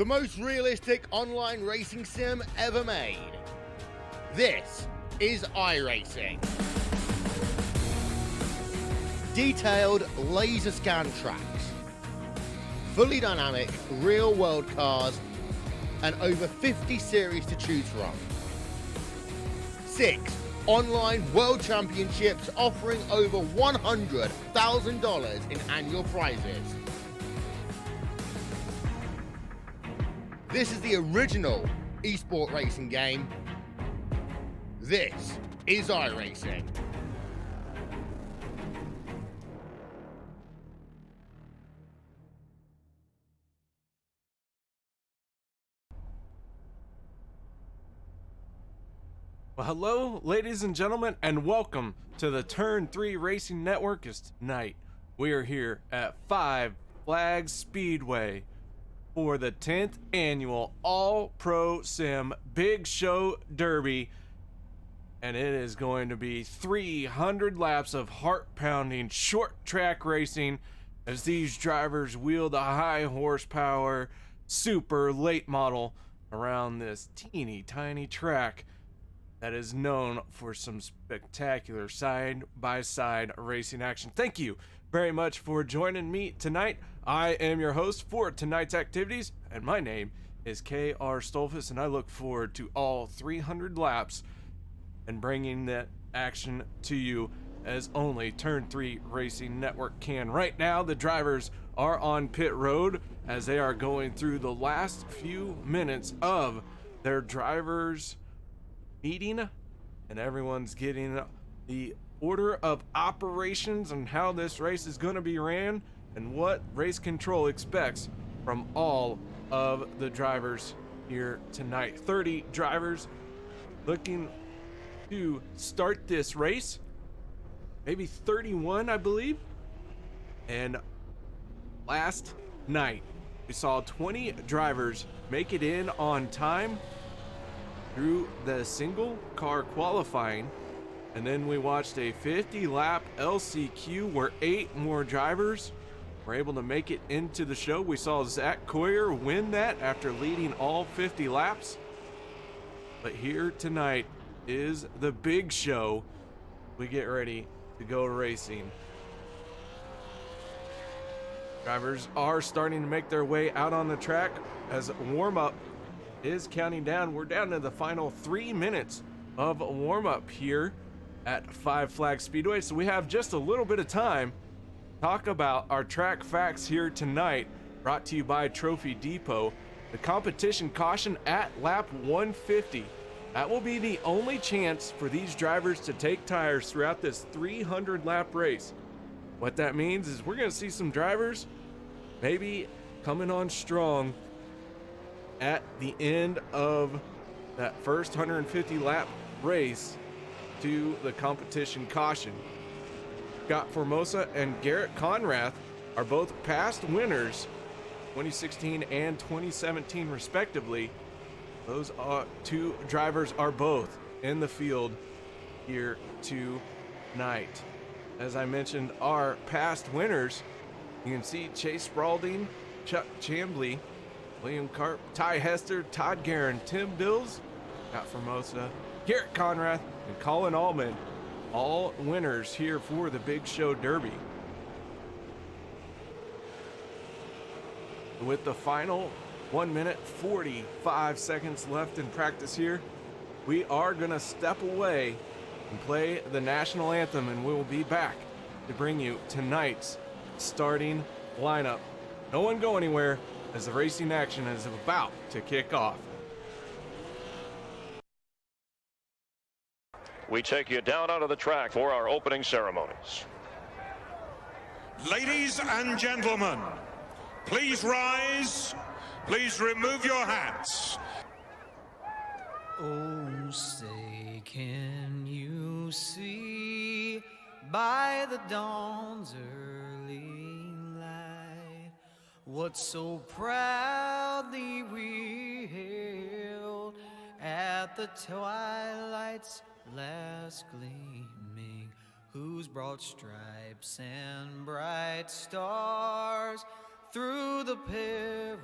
the most realistic online racing sim ever made. This is iRacing. Detailed laser scan tracks, fully dynamic real-world cars, and over 50 series to choose from. 6 online world championships offering over $100,000 in annual prizes. This is the original esport racing game. This is iRacing. Well, hello, ladies and gentlemen, and welcome to the Turn 3 Racing Network. As tonight, we are here at 5 Flags Speedway for the 10th annual AllProSim Big Show Derby, and it is going to be 300 laps of heart-pounding short track racing as these drivers wield a high horsepower super late model around this teeny tiny track that is known for some spectacular side-by-side racing action. Thank you very much for joining me tonight. I am your host for tonight's activities, and my name is K.R. Stolfus, and I look forward to all 300 laps and bringing that action to you as only Turn 3 Racing Network can. Right now, the drivers are on pit road as they are going through the last few minutes of their drivers' meeting, and everyone's getting the order of operations and how this race is going to be ran and what race control expects from all of the drivers here tonight. 30 drivers looking to start this race, maybe 31 I believe. And last night we saw 20 drivers make it in on time through the single car qualifying, and then we watched a 50 lap LCQ where 8 more drivers were able to make it into the show. We saw Zach Coyer win that after leading all 50 laps. But here tonight is the big show. We get ready to go racing. Drivers are starting to make their way out on the track as warm-up is counting down. We're down to the final 3 minutes of warm-up here at 5 Flags Speedway, so we have just a little bit of time to talk about our track facts here tonight, brought to you by Trophy Depot. The competition caution at lap 150. That will be the only chance for these drivers to take tires throughout this 300 lap race. What that means is we're going to see some drivers maybe coming on strong at the end of that first 150 lap race to the competition caution. Scott Formosa and Garrett Conrath are both past winners, 2016 and 2017 respectively. Those two drivers are both in the field here tonight. As I mentioned, our past winners, you can see Chase Spalding, Chuck Chambly, William Karp, Ty Hester, Todd Guerin, Tim Bills, Scott Formosa, Garrett Conrath, and Colin Allman, all winners here for the Big Show Derby. With the final 1 minute 45 seconds left in practice here, we are gonna step away and play the national anthem, and we will be back to bring you tonight's starting lineup. No one go anywhere as the racing action is about to kick off. We take you down onto the track for our opening ceremonies. Ladies and gentlemen, please rise. Please remove your hats. Oh, say, can you see by the dawn's early light what so proudly we hailed at the twilight's last gleaming, whose broad stripes and bright stars through the perilous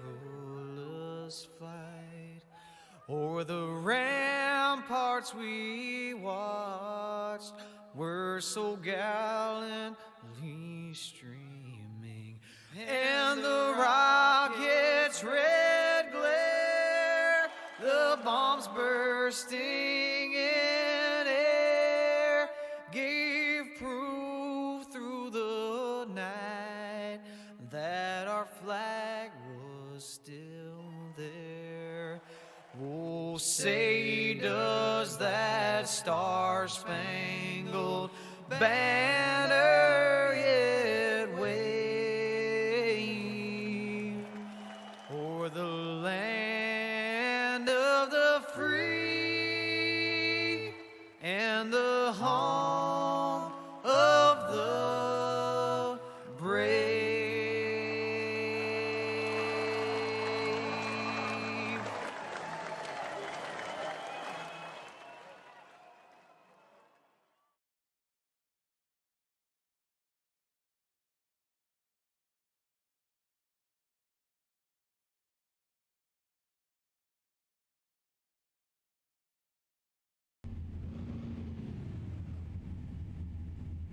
o'er the ramparts we watched were so gallantly streaming, and the rockets' red glare, the bombs bursting in air, gave proof through the night that our flag was still there. Oh, say does that star-spangled banner yet wave o'er the land of the free and the home of the brave.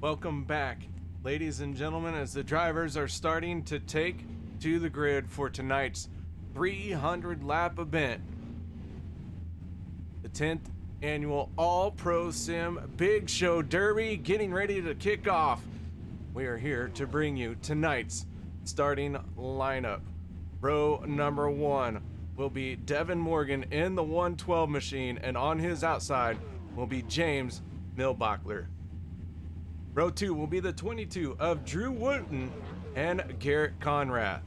Welcome back, ladies and gentlemen, as the drivers are starting to take to the grid for tonight's 300 lap event. The 10th annual AllProSim Big Show Derby getting ready to kick off. We are here to bring you tonight's starting lineup. Row number 1 will be Devin Morgan in the 112 machine, and on his outside will be James Milbachler. Row 2 will be the 22 of Drew Wooten and Garrett Conrad.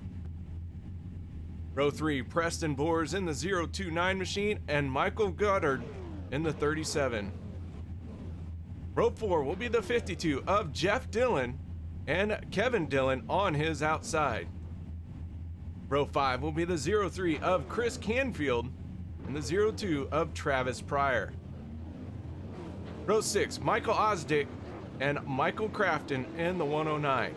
Row 3, Preston Boers in the 029 machine and Michael Goddard in the 37. Row 4 will be the 52 of Jeff Dillon and Kevin Dillon on his outside. Row 5 will be the 03 of Chris Canfield and the 02 of Travis Pryor. Row 6, Michael Osdick and Michael Crafton in the 109.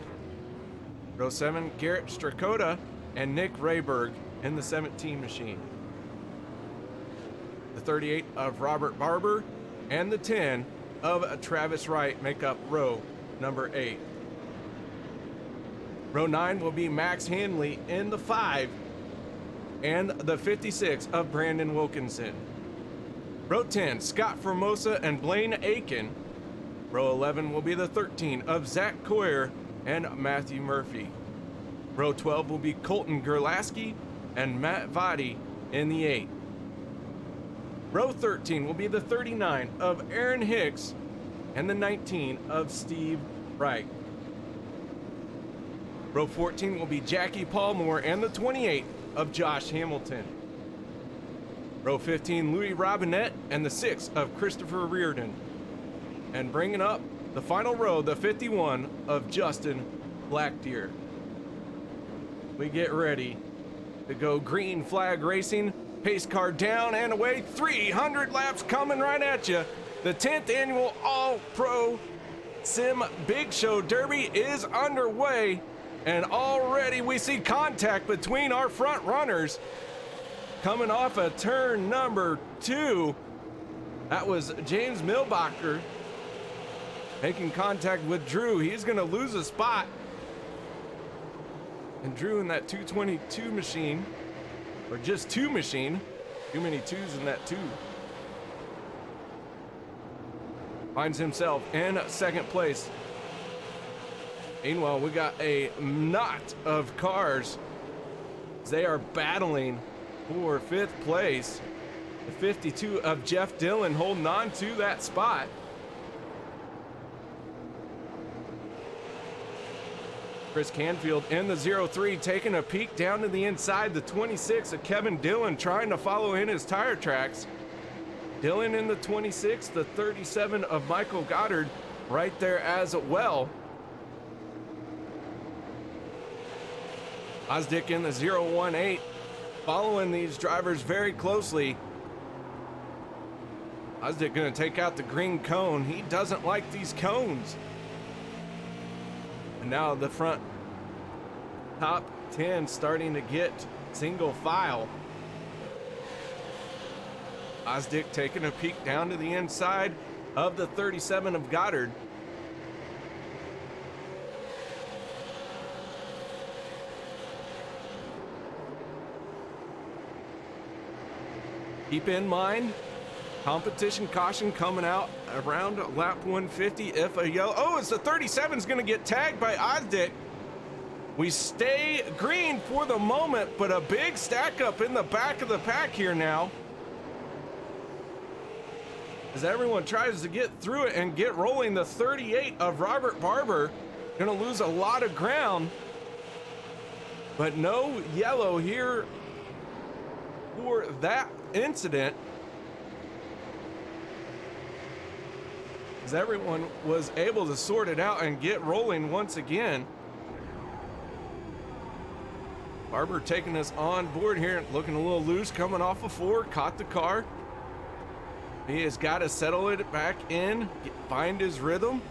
Row 7, Garrett Strakota and Nick Rayberg in the 17 machine. The 38 of Robert Barber and the 10 of Travis Wright make up row number 8. Row 9 will be Max Hanley in the 5 and the 56 of Brandon Wilkinson. Row 10, Scott Formosa and Blaine Aiken. Row 11 will be the 13 of Zach Coyer and Matthew Murphy. Row 12 will be Colton Gerlaski and Matt Vadi in the 8. Row 13 will be the 39 of Aaron Hicks and the 19 of Steve Wright. Row 14 will be Jackie Palmore and the 28 of Josh Hamilton. Row 15, Louis Robinette and the 6 of Christopher Reardon. And bringing up the final row, the 51 of Justin Blackdeer. We get ready to go green flag racing, pace car down and away, 300 laps coming right at you. The 10th annual AllProSim Big Show Derby is underway, and already we see contact between our front runners coming off of turn number 2. That was James Milbacher making contact with Drew. He's going to lose a spot. And Drew in that 222 machine, or just 2 machine, too many 2s in that 2, finds himself in second place. Meanwhile, we got a knot of cars. They are battling for 5th place. The 52 of Jeff Dillon holding on to that spot. Chris Canfield in the 03 taking a peek down to the inside. The 26 of Kevin Dillon trying to follow in his tire tracks. Dillon in the 26, the 37 of Michael Goddard right there as well. Osdick in the 018 following these drivers very closely. Osdick gonna take out the green cone. He doesn't like these cones. And now the front top 10 starting to get single file. Osdick taking a peek down to the inside of the 37 of Goddard. Keep in mind, competition caution coming out around lap 150. If a yellow, oh, it's the 37 is going to get tagged by Osdick. We stay green for the moment, but a big stack up in the back of the pack here now, as everyone tries to get through it and get rolling. The 38 of Robert Barber going to lose a lot of ground, but no yellow here for that incident, as everyone was able to sort it out and get rolling once again. Barber taking us on board here, looking a little loose, coming off of 4, caught the car. He has got to settle it back in, find his rhythm,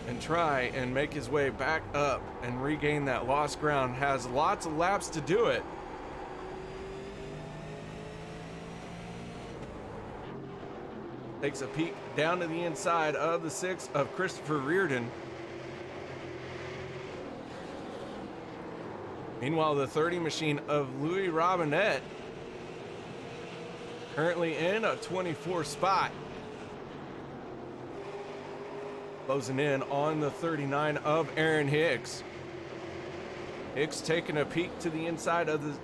and try and make his way back up and regain that lost ground. Has lots of laps to do it. Takes a peek down to the inside of the 6 of Christopher Reardon. Meanwhile, the 30 machine of Louis Robinette currently in a 24 spot. Closing in on the 39 of Aaron Hicks. Hicks taking a peek to the inside of the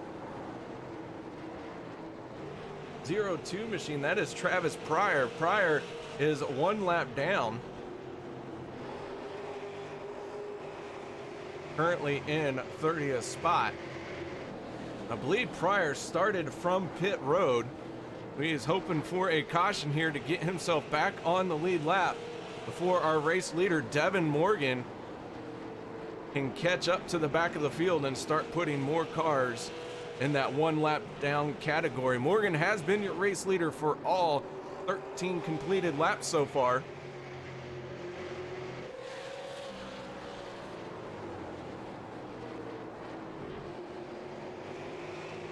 02 machine. That is Travis Pryor. Pryor is 1 lap down. Currently in 30th spot. I believe Pryor started from pit road. He is hoping for a caution here to get himself back on the lead lap before our race leader Devin Morgan can catch up to the back of the field and start putting more cars in that 1 lap down category. Morgan has been your race leader for all 13 completed laps so far.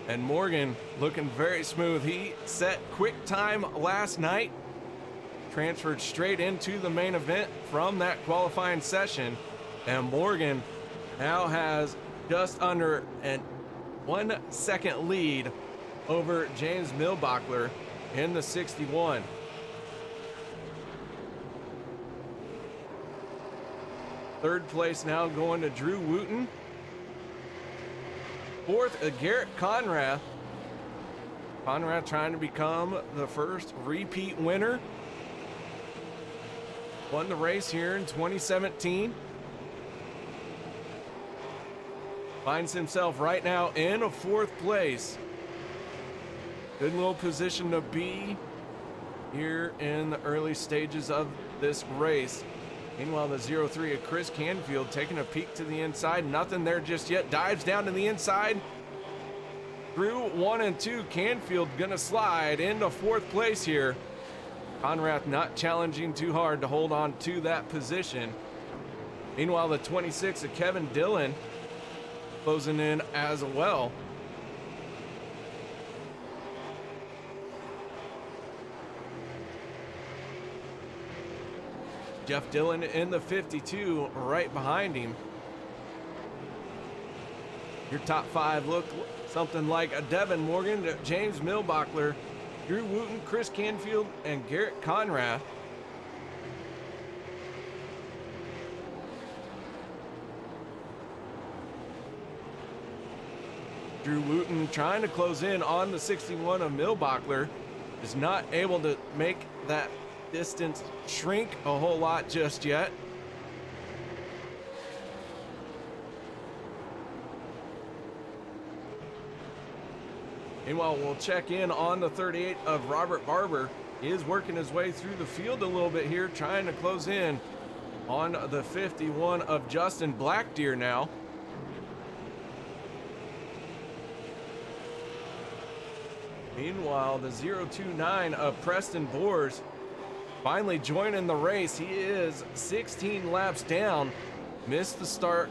And Morgan looking very smooth. He set quick time last night, transferred straight into the main event from that qualifying session. And Morgan now has just under an 1 second lead over James Milbachler in the 61. Third place now going to Drew Wooten. Fourth, Garrett Conrath. Conrath trying to become the first repeat winner. Won the race here in 2017. Finds himself right now in a 4th place. Good little position to be here in the early stages of this race. Meanwhile, the 03 of Chris Canfield taking a peek to the inside. Nothing there just yet. Dives down to the inside. Through 1 and 2, Canfield gonna slide into 4th place here. Conrath not challenging too hard to hold on to that position. Meanwhile, the 26 of Kevin Dillon closing in as well. Jeff Dillon in the 52 right behind him. Your top 5 look something like a Devin Morgan, James Milbachler, Drew Wooten, Chris Canfield, and Garrett Conrath. Drew Wooten trying to close in on the 61 of Milbachler, is not able to make that distance shrink a whole lot just yet. Meanwhile, we'll check in on the 38 of Robert Barber. He is working his way through the field a little bit here, trying to close in on the 51 of Justin Blackdeer now. Meanwhile, the 029 of Preston Boers finally joining the race. He is 16 laps down, missed the start,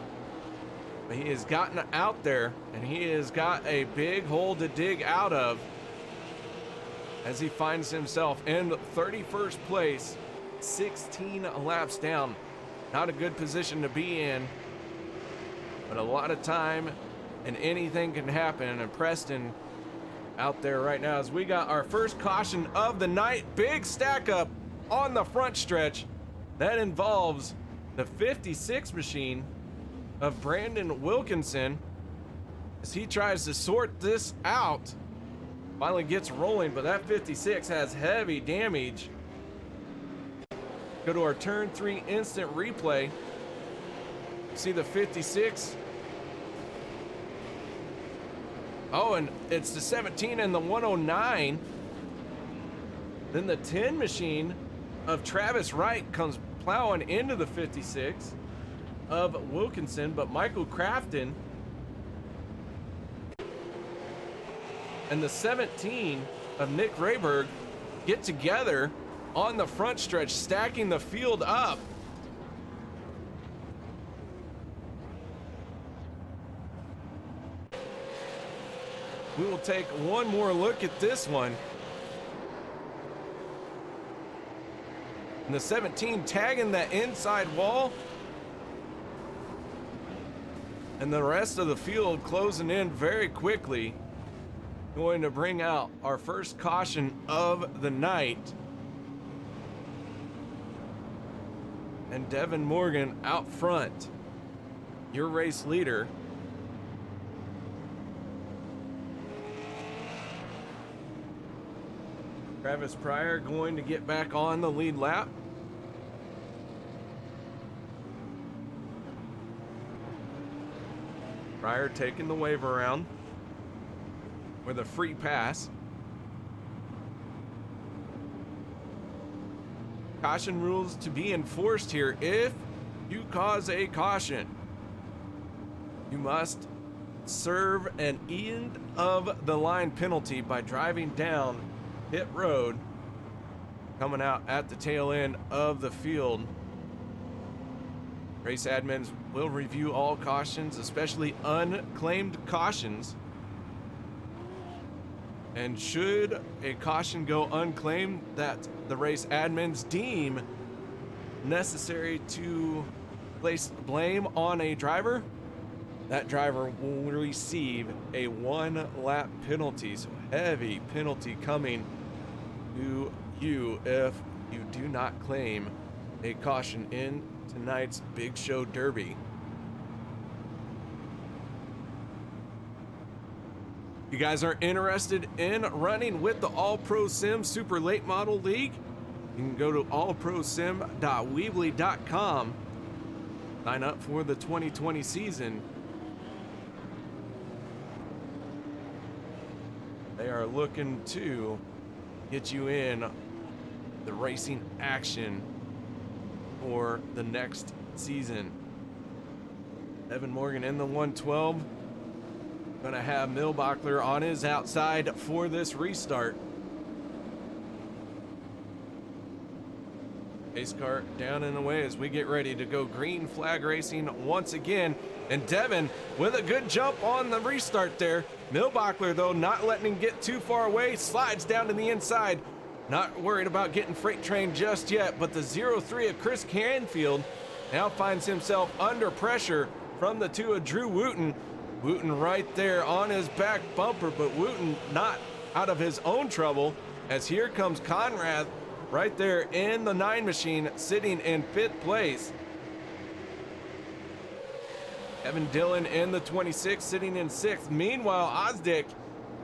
but he has gotten out there, and he has got a big hole to dig out of. as he finds himself in 31st place, 16 laps down. Not a good position to be in, but a lot of time and anything can happen. And Preston out there right now as we got our first caution of the night. Big stack up on the front stretch. That involves the 56 machine of Brandon Wilkinson as he tries to sort this out. Finally gets rolling, but that 56 has heavy damage. Go to our turn 3 instant replay. See the 56. Oh, and it's the 17 and the 109. Then the 10 machine of Travis Wright comes plowing into the 56 of Wilkinson, but Michael Crafton and the 17 of Nick Rayberg get together on the front stretch, stacking the field up. We will take one more look at this one. And the 17 tagging that inside wall. And the rest of the field closing in very quickly. Going to bring out our first caution of the night. And Devin Morgan out front, your race leader. Travis Pryor going to get back on the lead lap. Pryor taking the wave around with a free pass. Caution rules to be enforced here. If you cause a caution, you must serve an end of the line penalty by driving down pit road, coming out at the tail end of the field. Race admins will review all cautions, especially unclaimed cautions. And should a caution go unclaimed that the race admins deem necessary to place blame on a driver, that driver will receive a 1 lap penalty. So heavy penalty coming to you if you do not claim a caution in tonight's Big Show Derby. You guys are interested in running with the AllProSim Super Late Model League? You can go to allprosim.weebly.com. Sign up for the 2020 season. They are looking to get you in the racing action for the next season. Evan Morgan in the 112. Gonna have Milbachler on his outside for this restart. Pace car down and away as we get ready to go green flag racing once again. And Devin with a good jump on the restart there. Milbachler, though, not letting him get too far away, slides down to the inside. Not worried about getting freight train just yet, but the 03 of Chris Canfield now finds himself under pressure from the 2 of Drew Wooten. Wooten right there on his back bumper, but Wooten not out of his own trouble, as here comes Conrad right there in the 9 machine, sitting in 5th place. Evan Dillon in the 26, sitting in 6th. Meanwhile, Osdick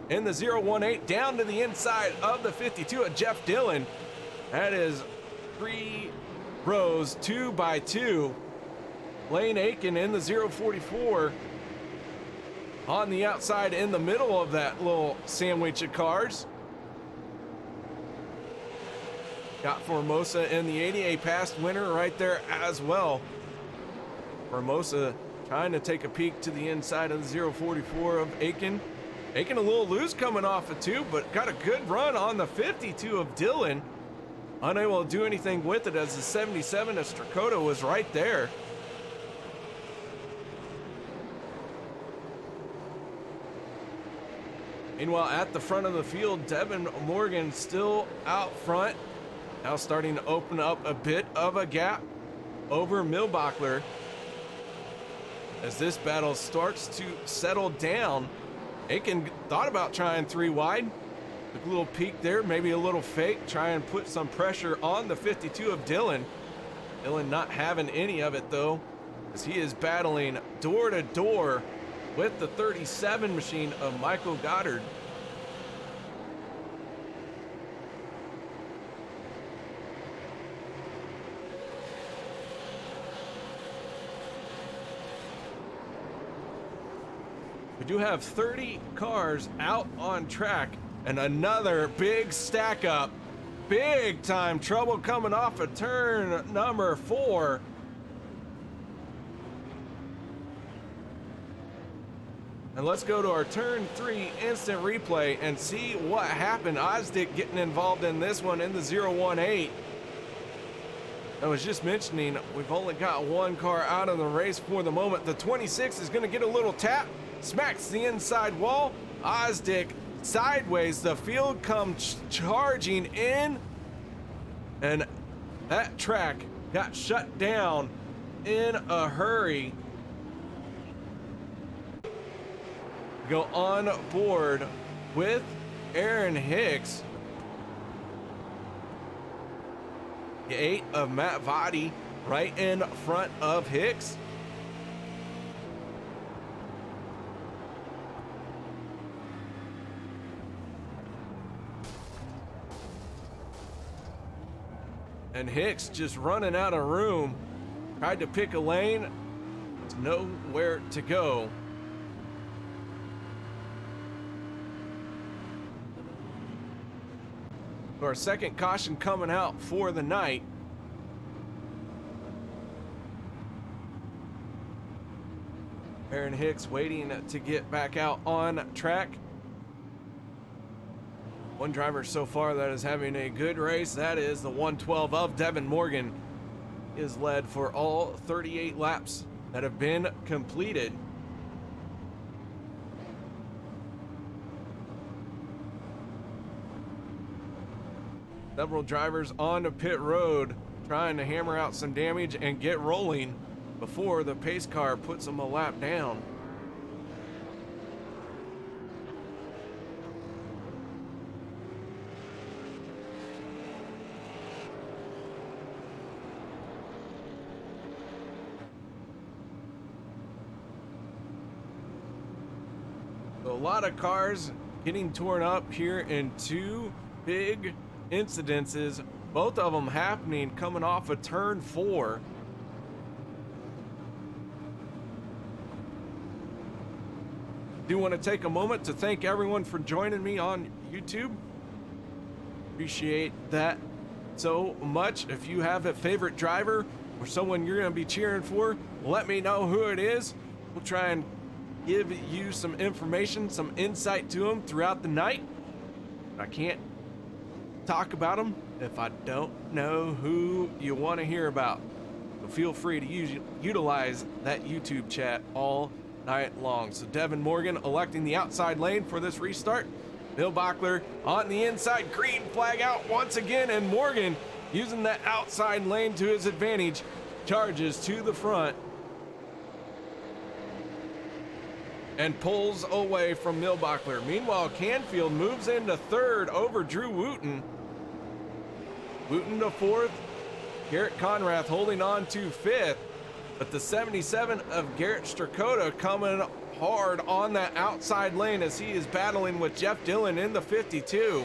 in the 018 down to the inside of the 52 of Jeff Dillon. That is 3 rows, 2 by 2. Lane Aiken in the 044 on the outside in the middle of that little sandwich of cars. Got Formosa in the 88 past winner right there as well. Formosa trying to take a peek to the inside of the 044 of Aiken. Aiken a little loose coming off of 2, but got a good run on the 52 of Dillon. Unable to do anything with it as the 77 of Strakota was right there. Meanwhile, at the front of the field, Devin Morgan still out front. Now starting to open up a bit of a gap over Milbachler. As this battle starts to settle down, Aiken thought about trying 3 wide. Took a little peek there, maybe a little fake, try and put some pressure on the 52 of Dylan. Dylan not having any of it though, as he is battling door to door with the 37 machine of Michael Goddard. We do have 30 cars out on track and another big stack up. Big time trouble coming off of turn number 4. And let's go to our turn 3 instant replay and see what happened. Ozdick getting involved in this one in the 018. I was just mentioning, we've only got 1 car out of the race for the moment. The 26 is gonna get a little tap, smacks the inside wall. Ozdick sideways, the field comes charging in, and that track got shut down in a hurry. Go on board with Aaron Hicks. The 8 of Matt Vadi right in front of Hicks. And Hicks just running out of room. Tried to pick a lane. There's nowhere to go. Our second caution coming out for the night. Aaron Hicks waiting to get back out on track. One driver so far that is having a good race, that is the 112 of Devin Morgan, is led for all 38 laps that have been completed. Several drivers on the pit road trying to hammer out some damage and get rolling before the pace car puts them a lap down. So a lot of cars getting torn up here in 2 big incidences, both of them happening coming off of turn 4. Do want to take a moment to thank everyone for joining me on YouTube. Appreciate that so much. If you have a favorite driver or someone you're going to be cheering for, let me know who it is. We'll try and give you some information, some insight to them throughout the night. I can't talk about them if I don't know who you want to hear about. So feel free to utilize that YouTube chat all night long. So Devin Morgan electing the outside lane for this restart. Bill Bachler on the inside, green flag out once again, and Morgan using that outside lane to his advantage, charges to the front and pulls away from Milbachler. Meanwhile, Canfield moves into 3rd over Drew Wooten. Wooten to 4th, Garrett Conrath holding on to 5th, but the 77 of Garrett Strakota coming hard on that outside lane as he is battling with Jeff Dillon in the 52.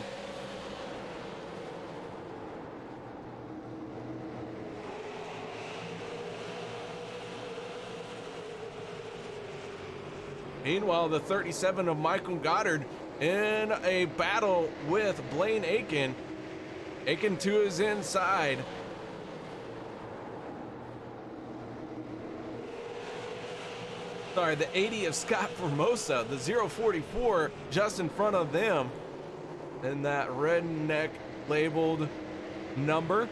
Meanwhile, the 37 of Michael Goddard in a battle with Blaine Aiken. Aiken to his inside. Sorry, the 80 of Scott Formosa, the 044 just in front of them. And that redneck labeled number.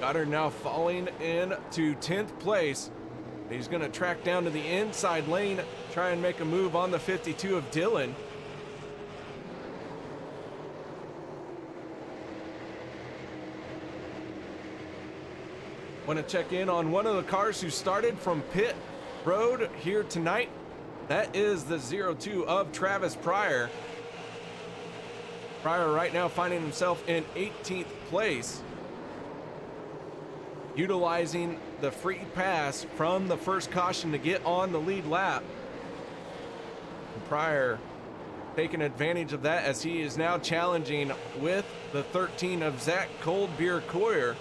Goddard now falling into 10th place. He's going to track down to the inside lane, try and make a move on the 52 of Dylan. Want to check in on one of the cars who started from pit road here tonight. That is the 02 of Travis Pryor. Pryor right now finding himself in 18th place, utilizing the free pass from the first caution to get on the lead lap. And Pryor taking advantage of that as he is now challenging with the 13 of Zach Coldbeer Coyer.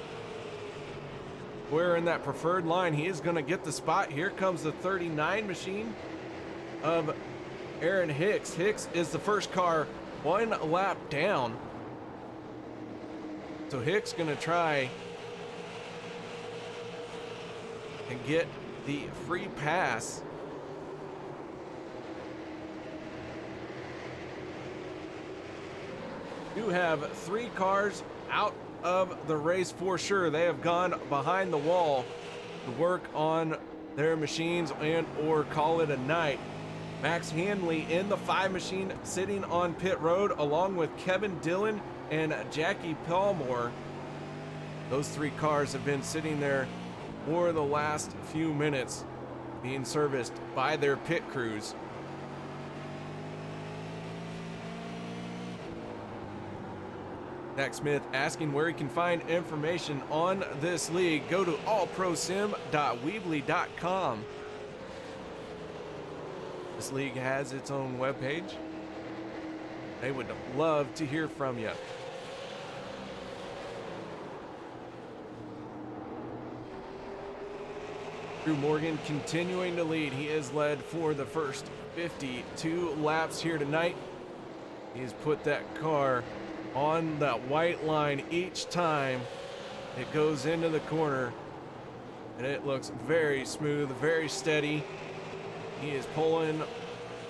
We're in that preferred line. He is going to get the spot. Here comes the 39 machine of Aaron Hicks. Hicks is the first car one lap down. So Hicks going to try and get the free pass. Do have 3 cars out of the race for sure. They have gone behind the wall to work on their machines and or call it a night. Max Hanley in the 5 machine sitting on pit road along with Kevin Dillon and Jackie Palmore. Those 3 cars have been sitting there for the last few minutes being serviced by their pit crews. Zach Smith asking where he can find information on this league. Go to allprosim.weebly.com. This league has its own webpage. They would love to hear from you. Drew Morgan continuing to lead. He is led for the first 52 laps here tonight. He's put that car on that white line each time it goes into the corner, and it looks very smooth, very steady. He is pulling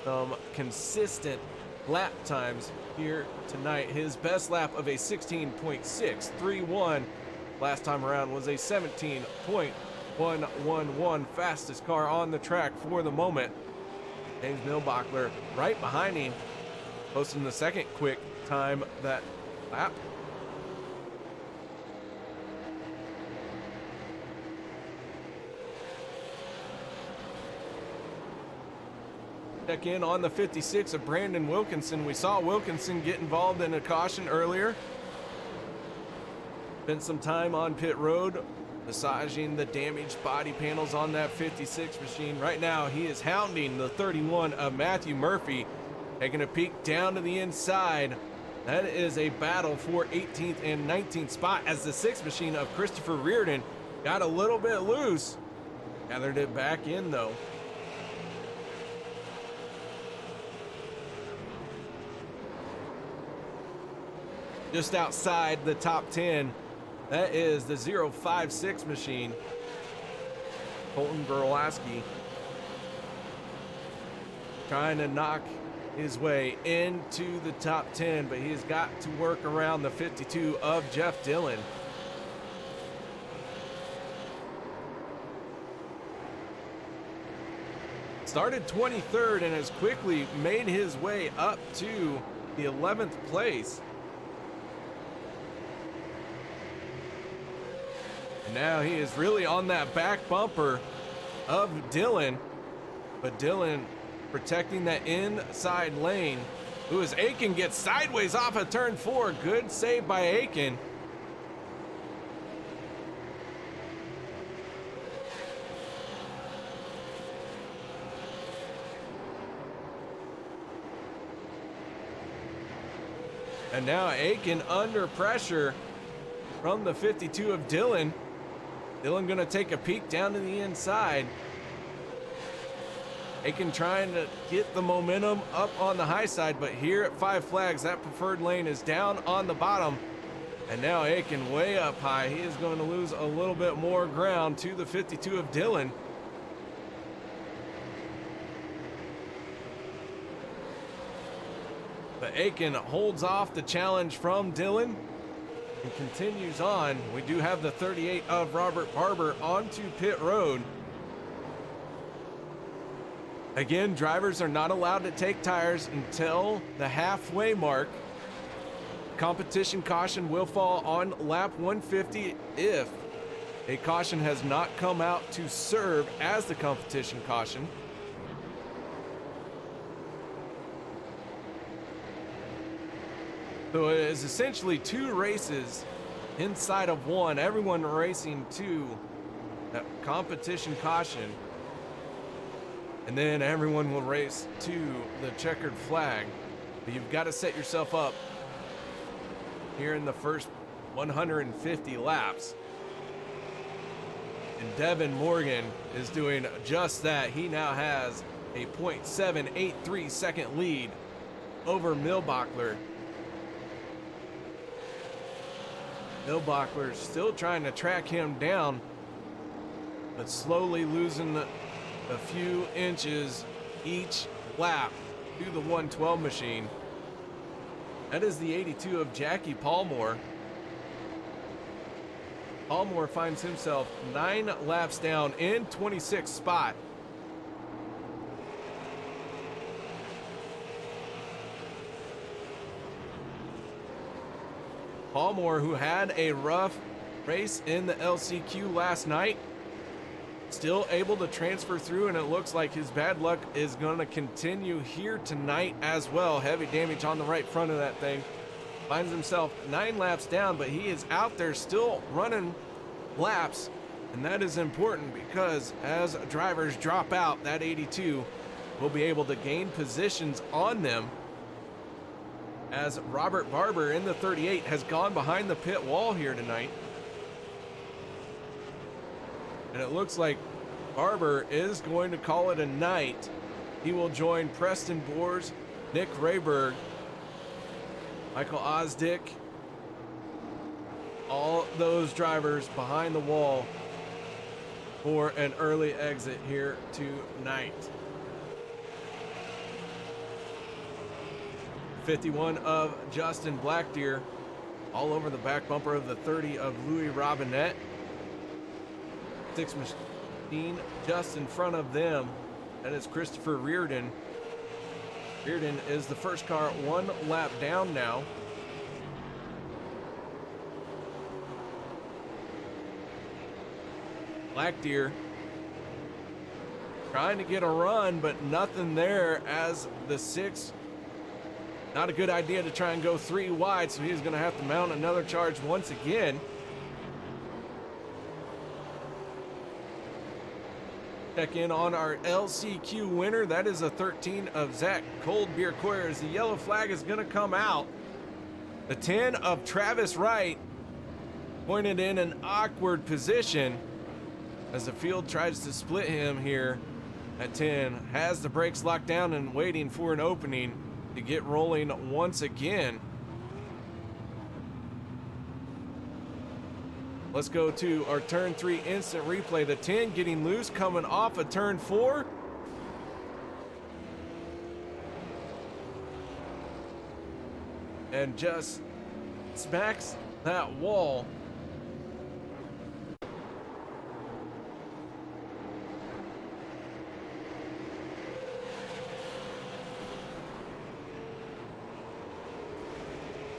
some consistent lap times here tonight. His best lap of a 16.631 last time around was a 17.111, fastest car on the track for the moment. James Milbachler right behind him, posting the second quick time that lap. Check in on the 56 of Brandon Wilkinson. We saw Wilkinson get involved in a caution earlier. Spent some time on pit road massaging the damaged body panels on that 56 machine. Right now he is hounding the 31 of Matthew Murphy, taking a peek down to the inside. That is a battle for 18th and 19th spot as the 6 machine of Christopher Reardon got a little bit loose. Gathered it back in though. Just outside the top 10, that is the 056 machine. Colton Berlaski trying to knock his way into the top 10, but he's got to work around the 52 of Jeff Dillon. Started 23rd and has quickly made his way up to the 11th place. And now he is really on that back bumper of Dillon, but Dillon protecting that inside lane. Lewis Aiken gets sideways off of turn 4. Good save by Aiken. And now Aiken under pressure from the 52 of Dillon. Dillon gonna take a peek down to the inside. Aiken trying to get the momentum up on the high side, but here at 5 Flags, that preferred lane is down on the bottom. And now Aiken way up high. He is going to lose a little bit more ground to the 52 of Dillon. But Aiken holds off the challenge from Dillon and continues on. We do have the 38 of Robert Barber onto pit road. Again, drivers are not allowed to take tires until the halfway mark. Competition caution will fall on lap 150 if a caution has not come out to serve as the competition caution. So it is essentially 2 races inside of one, everyone racing to that competition caution. And then everyone will race to the checkered flag. But you've got to set yourself up here in the first 150 laps. And Devin Morgan is doing just that. He now has a 0.783 second lead over Milbachler. Milbachler still trying to track him down, but slowly losing a few inches each lap to the 112 machine. That is the 82 of Jackie Palmore. Palmore finds himself 9 laps down in 26th spot. Palmore, who had a rough race in the LCQ last night, still able to transfer through, and it looks like his bad luck is going to continue here tonight as well. Heavy damage on the right front of that thing. Finds himself 9 laps down, but he is out there still running laps, and that is important because as drivers drop out, that 82 will be able to gain positions on them, as Robert Barber in the 38 has gone behind the pit wall here tonight. And it looks like Barber is going to call it a night. He will join Preston Boers, Nick Rayberg, Michael Osdick, all those drivers behind the wall for an early exit here tonight. 51 of Justin Blackdeer all over the back bumper of the 30 of Louis Robinette. 6 machine just in front of them, that is Christopher Reardon. Reardon is the first car 1 lap down now. Blackdeer trying to get a run, but nothing there as the 6. Not a good idea to try and go 3 wide, so he's going to have to mount another charge once again. Check in on our LCQ winner. That is a 13 of Zach Coldbeer Coyer, as the yellow flag is going to come out. The 10 of Travis Wright pointed in an awkward position as the field tries to split him here at 10. Has the brakes locked down and waiting for an opening to get rolling once again. Let's go to our turn 3 instant replay. The 10 getting loose coming off of turn 4. And just smacks that wall.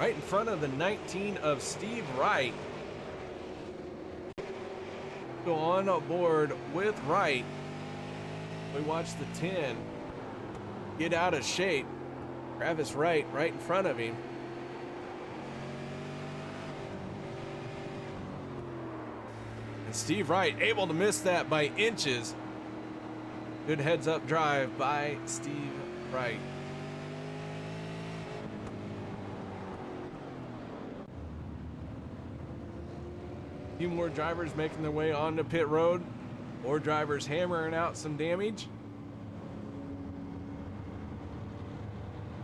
Right in front of the 19 of Steve Wright. Go on board with Wright. We watch the 10 get out of shape. Travis Wright right in front of him. And Steve Wright able to miss that by inches. Good heads up drive by Steve Wright. Few more drivers making their way onto pit road. More drivers hammering out some damage.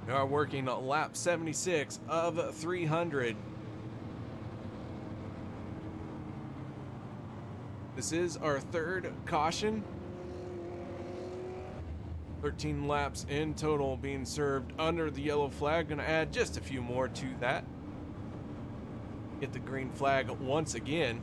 We are working lap 76 of 300. This is our 3rd caution. 13 laps in total being served under the yellow flag. Gonna add just a few more to that. Get the green flag once again.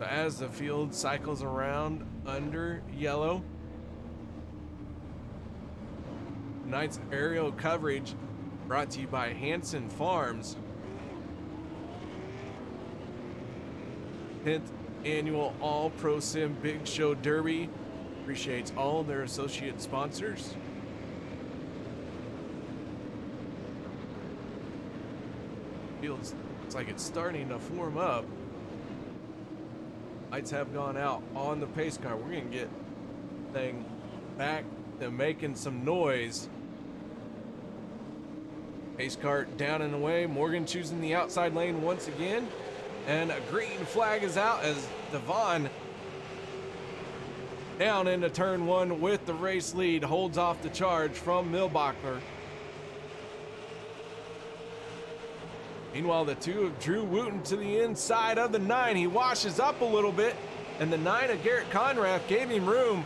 So as the field cycles around under yellow, tonight's aerial coverage brought to you by Hanson Farms. 10th annual AllProSim Big Show Derby appreciates all their associate sponsors. Feels looks like it's starting to form up. Lights have gone out on the pace car. We're gonna get thing back to making some noise. Pace car down and away. Morgan choosing the outside lane once again. And a green flag is out as Devon down into turn one with the race lead, holds off the charge from Milbachler. Meanwhile, the two of Drew Wooten to the inside of the 9. He washes up a little bit, and the 9 of Garrett Conrath gave him room.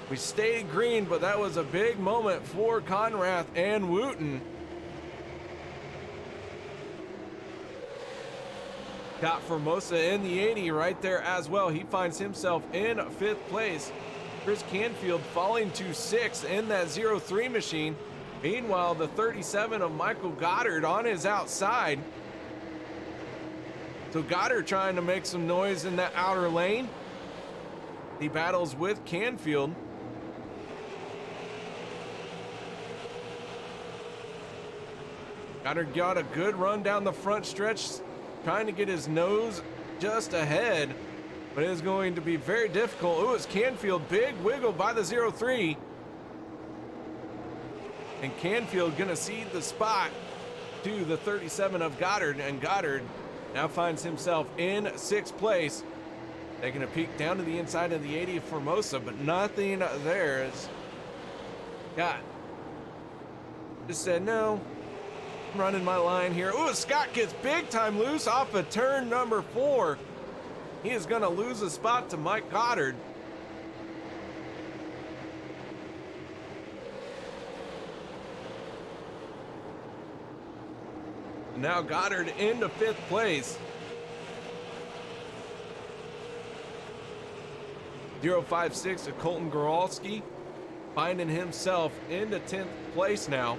We stayed green, but that was a big moment for Conrath and Wooten. Got Formosa in the 80 right there as well. He finds himself in 5th place. Chris Canfield falling to 6th in that 03 machine. Meanwhile, the 37 of Michael Goddard on his outside. So Goddard trying to make some noise in that outer lane. He battles with Canfield. Goddard got a good run down the front stretch, trying to get his nose just ahead, but it is going to be very difficult. Oh, it's Canfield, big wiggle by the 03. And Canfield gonna cede the spot to the 37 of Goddard, and Goddard now finds himself in 6th place. Taking a peek down to the inside of the 80 of Formosa, but nothing there. As Scott just said, no, I'm running my line here. Oh, Scott gets big time loose off of turn number 4. He is gonna lose a spot to Mike Goddard. Now Goddard into 5th place. 056 of Colton Goralski finding himself into 10th place now.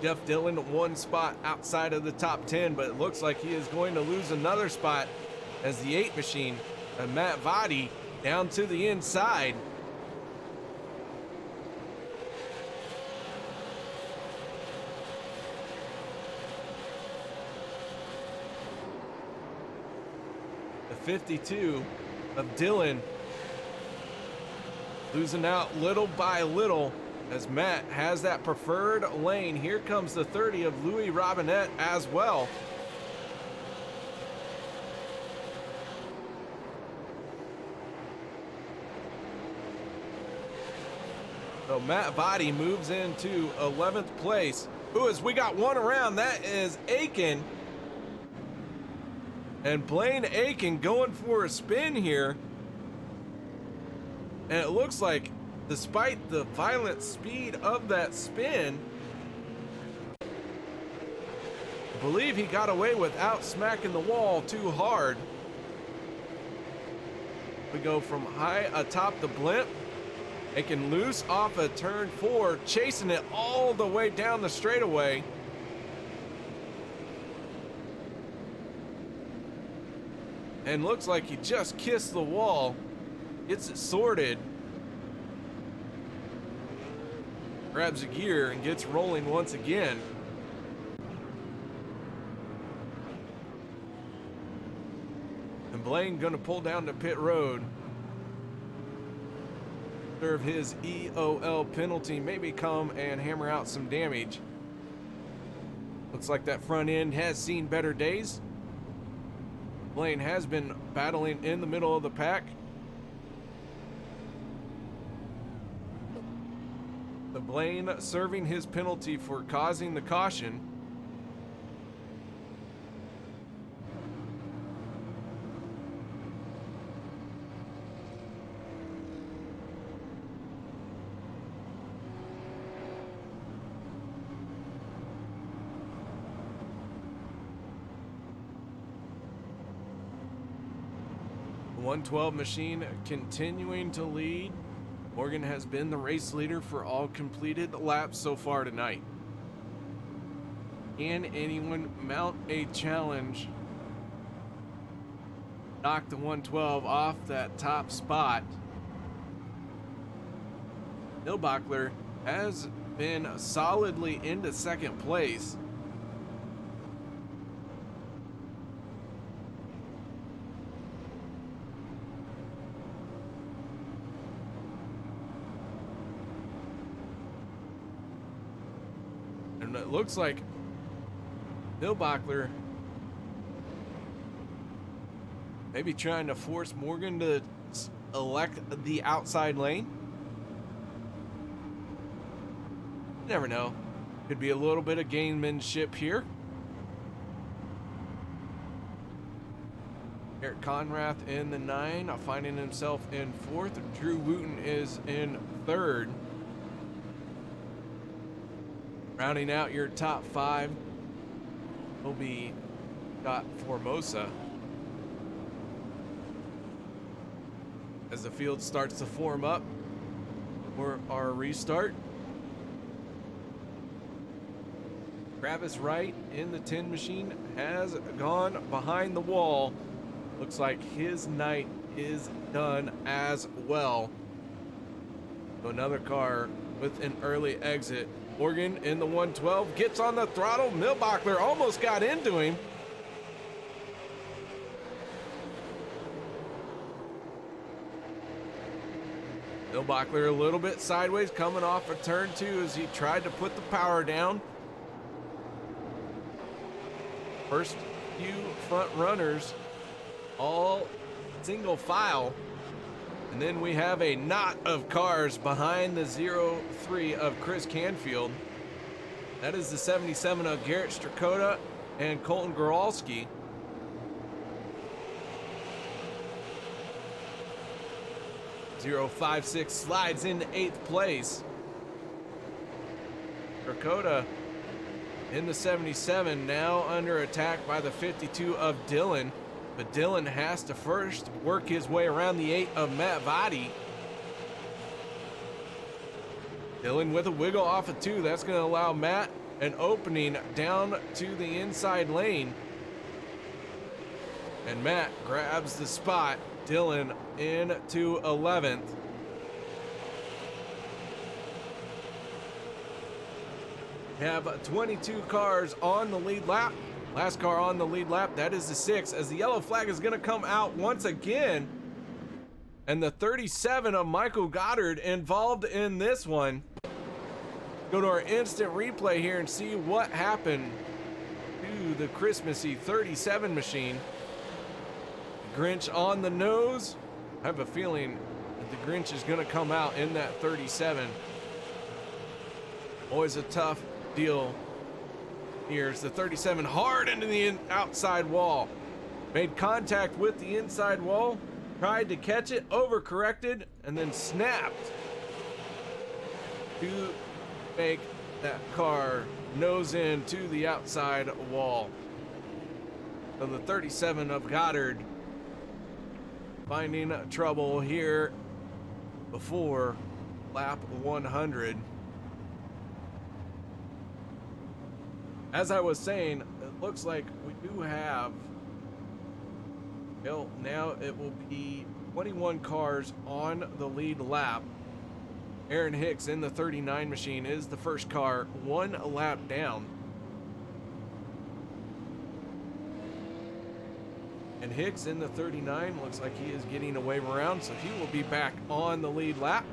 Jeff Dillon 1 spot outside of the top 10, but it looks like he is going to lose another spot as the 8 machine and Matt Vadi down to the inside. The 52 of Dillon losing out little by little as Matt has that preferred lane. Here comes the 30 of Louis Robinette as well. So Matt Vadi moves into 11th place. Ooh, as we got one around, that is Aiken. And Blaine Aiken going for a spin here. And it looks like, despite the violent speed of that spin, I believe he got away without smacking the wall too hard. We go from high atop the blimp. Aiken loose off of turn 4, chasing it all the way down the straightaway. And looks like he just kissed the wall. Gets it sorted. Grabs a gear and gets rolling once again. And Blaine gonna pull down to pit road. Serve his EOL penalty, maybe come and hammer out some damage. Looks like that front end has seen better days. Blaine has been battling in the middle of the pack. The Blaine serving his penalty for causing the caution. 112 machine continuing to lead. Morgan has been the race leader for all completed laps so far tonight. Can anyone mount a challenge? Knock the 112 off that top spot. Nilbachler has been solidly into second place. And it looks like Nilbachler maybe trying to force Morgan to elect the outside lane. You never know. Could be a little bit of gamemanship here. Eric Conrath in the 9, finding himself in 4th. Drew Wooten is in 3rd. Rounding out your top 5 will be Scott Formosa. As the field starts to form up for our restart. Travis Wright in the 10 machine has gone behind the wall. Looks like his night is done as well. So another car with an early exit. Morgan in the 112 gets on the throttle. Nilbachler almost got into him. Nilbachler a little bit sideways coming off of turn 2 as he tried to put the power down. First few front runners all single file, and then we have a knot of cars behind the 03 of Chris Canfield. That is the 77 of Garrett Strakota and Colton Goralski. .056 slides into 8th place. Strakota in the 77, now under attack by the 52 of Dylan, but Dylan has to first work his way around the 8 of Matt Vadi. Dylan with a wiggle off of 2. That's going to allow Matt an opening down to the inside lane. And Matt grabs the spot. Dylan into 11th. We have 22 cars on the lead lap. Last car on the lead lap, that is the 6, as the yellow flag is going to come out once again. And the 37 of Michael Goddard involved in this one. Go to our instant replay here and see what happened to the Christmassy 37 machine. The Grinch on the nose. I have a feeling that the Grinch is going to come out in that 37. Always a tough deal. Here's the 37 hard into the outside wall. Made contact with the inside wall, tried to catch it, overcorrected, and then snapped to make that car nose in to the outside wall. So the 37 of Goddard finding trouble here before lap 100. As I was saying, it looks like we do have, well, now it will be 21 cars on the lead lap. Aaron Hicks in the 39 machine is the first car, 1 lap down. And Hicks in the 39 looks like he is getting a wave around, so he will be back on the lead lap.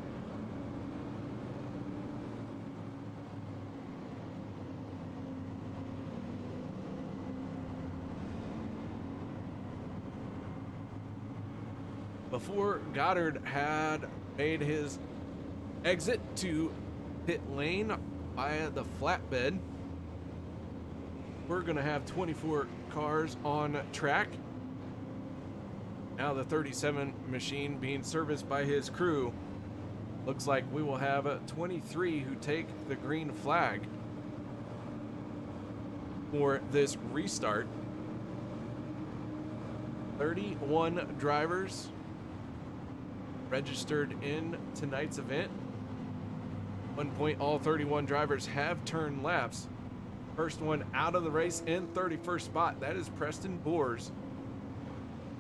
Before Goddard had made his exit to pit lane via the flatbed, we're going to have 24 cars on track. Now the 37 machine being serviced by his crew. Looks like we will have 23 who take the green flag for this restart. 31 drivers registered in tonight's event. 1 point, all 31 drivers have turned laps. First one out of the race in 31st spot, that is Preston Boers.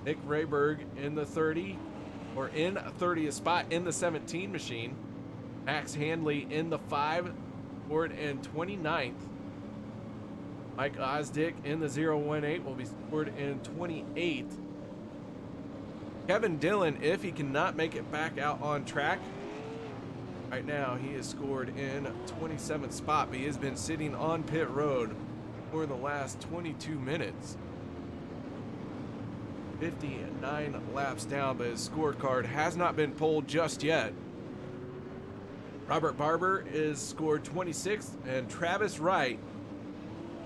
Nick Rayberg in the 30th spot in the 17 machine. Max Handley in the 5, scored in 29th. Mike Osdick in the 018 will be scored in 28th. Kevin Dillon, if he cannot make it back out on track, right now he is scored in 27th spot, but he has been sitting on pit road for the last 22 minutes. 59 laps down, but his scorecard has not been pulled just yet. Robert Barber is scored 26th, and Travis Wright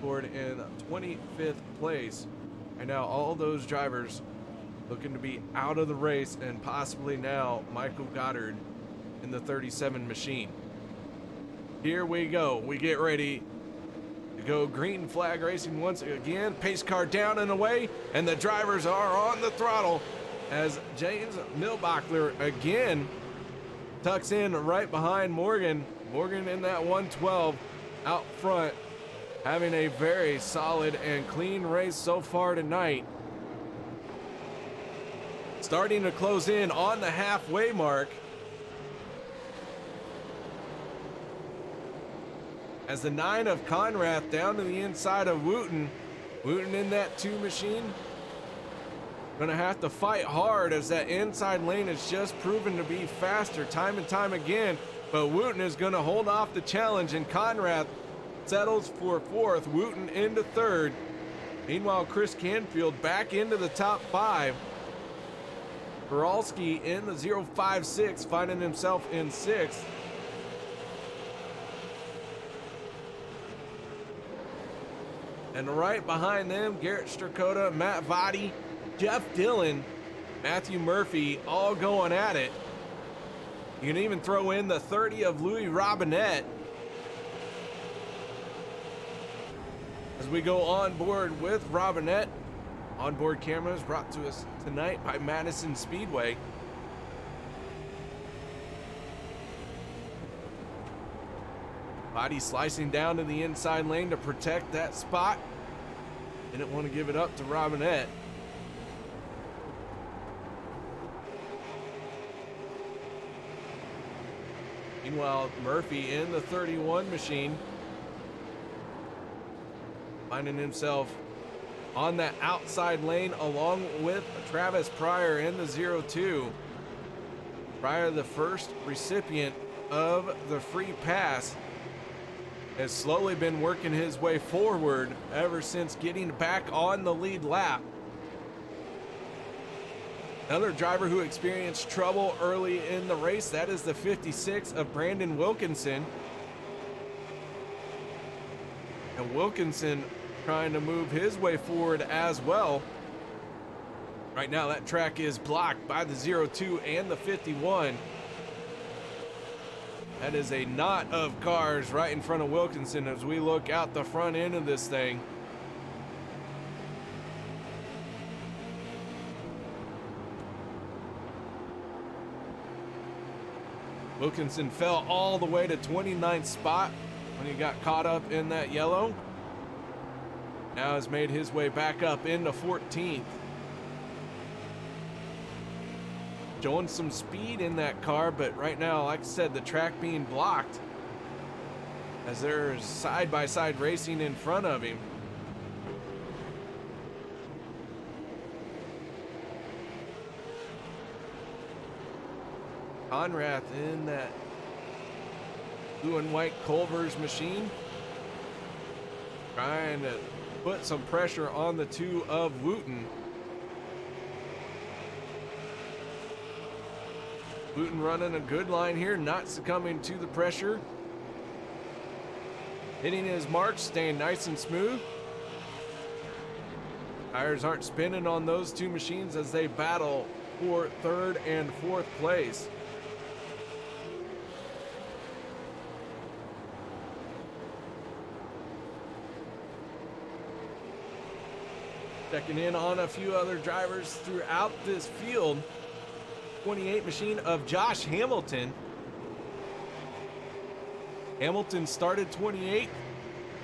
scored in 25th place. And now all those drivers looking to be out of the race, and possibly now Michael Goddard in the 37 machine. Here we go. We get ready to go green flag racing once again. Pace car down and away, and the drivers are on the throttle as James Milbachler again tucks in right behind Morgan. Morgan in that 112 out front, having a very solid and clean race so far tonight. Starting to close in on the halfway mark as the 9 of Conrath down to the inside of Wooten. Wooten in that 2 machine. Gonna have to fight hard as that inside lane has just proven to be faster time and time again. But Wooten is gonna hold off the challenge, and Conrath settles for 4th. Wooten into 3rd. Meanwhile, Chris Canfield back into the top 5. Boralski in the 056, finding himself in 6th. And right behind them, Garrett Strakota, Matt Vadi, Jeff Dillon, Matthew Murphy, all going at it. You can even throw in the 30 of Louis Robinette as we go on board with Robinette. Onboard cameras brought to us tonight by Madison Speedway. Body slicing down to the inside lane to protect that spot. Didn't want to give it up to Robinette. Meanwhile, Murphy in the 31 machine, finding himself on that outside lane along with Travis Pryor in the 02. Pryor, the first recipient of the free pass, has slowly been working his way forward ever since getting back on the lead lap. Another driver who experienced trouble early in the race, that is the 56 of Brandon Wilkinson. And Wilkinson trying to move his way forward as well. Right now that track is blocked by the 02 and the 51. That is a knot of cars right in front of Wilkinson as we look out the front end of this thing. Wilkinson fell all the way to 29th spot when he got caught up in that yellow. Now has made his way back up into 14th. Showing some speed in that car, but right now, like I said, the track being blocked as there's side-by-side racing in front of him. Conrath in that blue and white Culver's machine, trying to put some pressure on the 2 of Wooten. Wooten running a good line here, not succumbing to the pressure. Hitting his marks, staying nice and smooth. Tires aren't spinning on those 2 machines as they battle for 3rd and 4th place. Checking in on a few other drivers throughout this field. 28 machine of Josh Hamilton. Hamilton started 28th,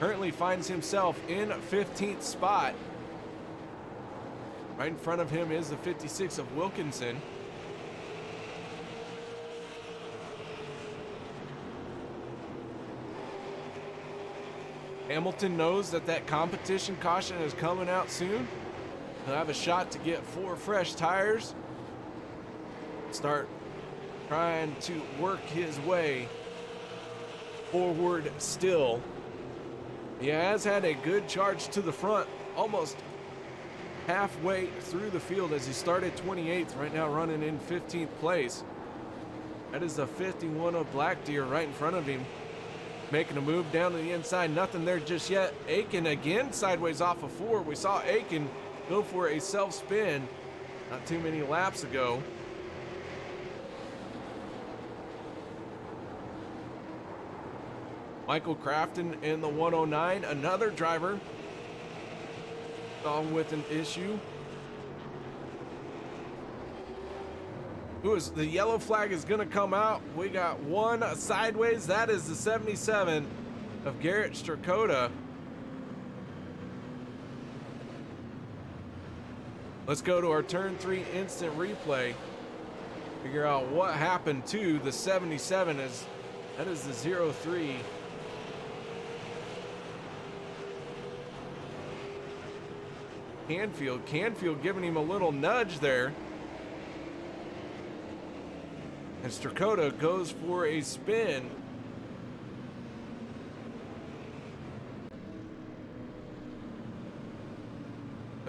currently finds himself in 15th spot. Right in front of him is the 56 of Wilkinson. Hamilton knows that competition caution is coming out soon. He'll have a shot to get 4 fresh tires. Start trying to work his way forward still. He has had a good charge to the front, almost halfway through the field as he started 28th, right now running in 15th place. That is the 51 of Black Deer right in front of him, making a move down to the inside. Nothing there just yet. Aiken again sideways off of 4. We saw Aiken go for a self-spin not too many laps ago. Michael Crafton in the 109, another driver with an issue. The yellow flag is going to come out. We got one sideways. That is the 77 of Garrett Strakota. Let's go to our turn 3 instant replay. Figure out what happened to the 77. That is the 03. Canfield giving him a little nudge there. And Strakota goes for a spin.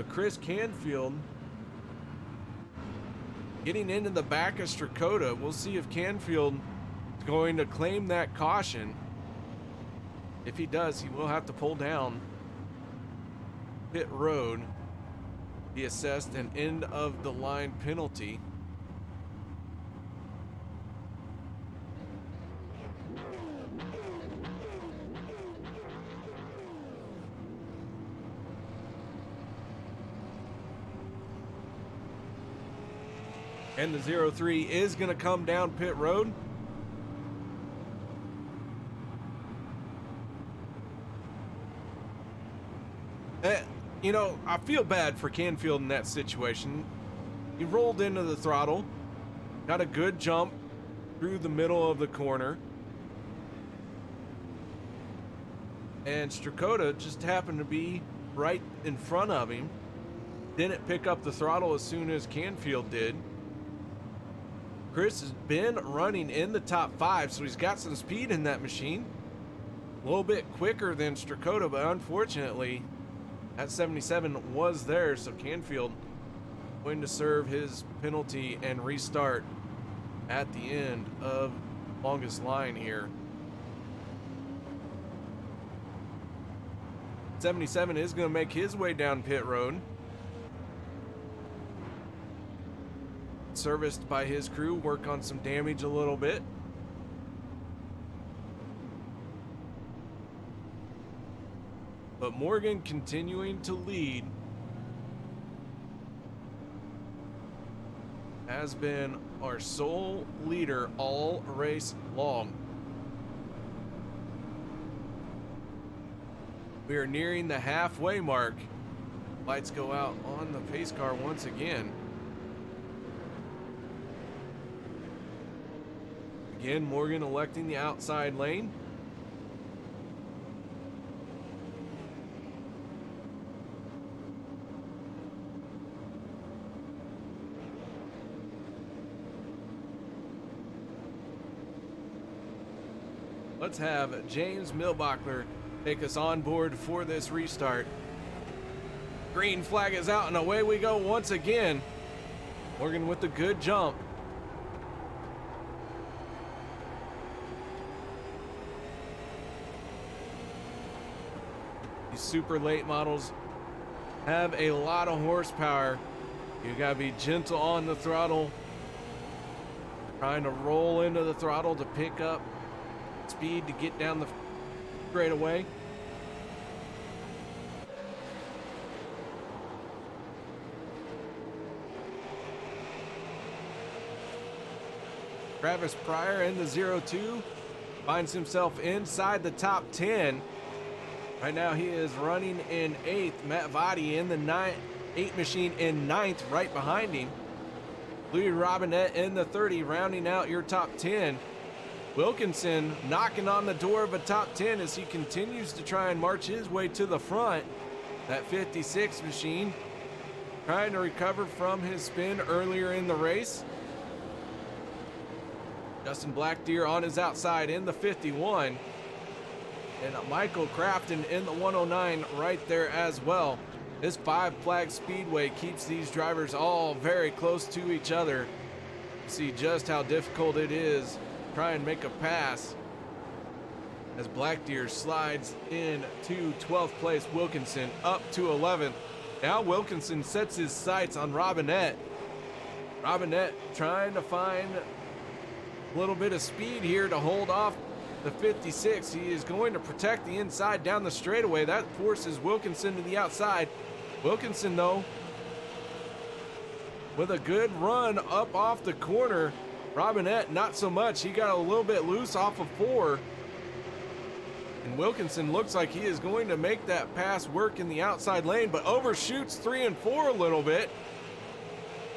Chris Canfield getting into the back of Strakota. We'll see if Canfield is going to claim that caution. If he does, he will have to pull down pit road. Be assessed an end of the line penalty. And the 03 is going to come down pit road. You know, I feel bad for Canfield in that situation. He rolled into the throttle, got a good jump through the middle of the corner, and Strakota just happened to be right in front of him. Didn't pick up the throttle as soon as Canfield did. Chris has been running in the top 5, so he's got some speed in that machine. A little bit quicker than Strakota, but unfortunately, that 77 was there, so Canfield going to serve his penalty and restart at the end of longest line here. 77 is going to make his way down pit road. Serviced by his crew, work on some damage a little bit. But Morgan continuing to lead has been our sole leader all race long. We are nearing the halfway mark. Lights go out on the pace car once again. Again, Morgan electing the outside lane. Let's have James Milbachler take us on board for this restart. Green flag is out and away we go once again. Morgan with the good jump. These super late models have a lot of horsepower. You gotta be gentle on the throttle. Trying to roll into the throttle to pick up speed to get down the straightaway. Travis Pryor in the 0-2 finds himself inside the top 10. Right now he is running in 8th. Matt Vadi in the 8 machine in 9th, right behind him. Louis Robinette in the 30, rounding out your top 10. Wilkinson knocking on the door of a top 10 as he continues to try and march his way to the front. That 56 machine trying to recover from his spin earlier in the race. Justin Blackdeer on his outside in the 51. And Michael Crafton in the 109 right there as well. This 5 Flags Speedway keeps these drivers all very close to each other. See just how difficult it is to try and make a pass as Blackdeer slides in to 12th place. Wilkinson up to 11th. Now Wilkinson sets his sights on Robinette. Robinette trying to find a little bit of speed here to hold off the 56. He is going to protect the inside down the straightaway. That forces Wilkinson to the outside. Wilkinson, though, with a good run up off the corner. Robinette, not so much. He got a little bit loose off of 4. And Wilkinson looks like he is going to make that pass work in the outside lane, but overshoots 3 and 4 a little bit.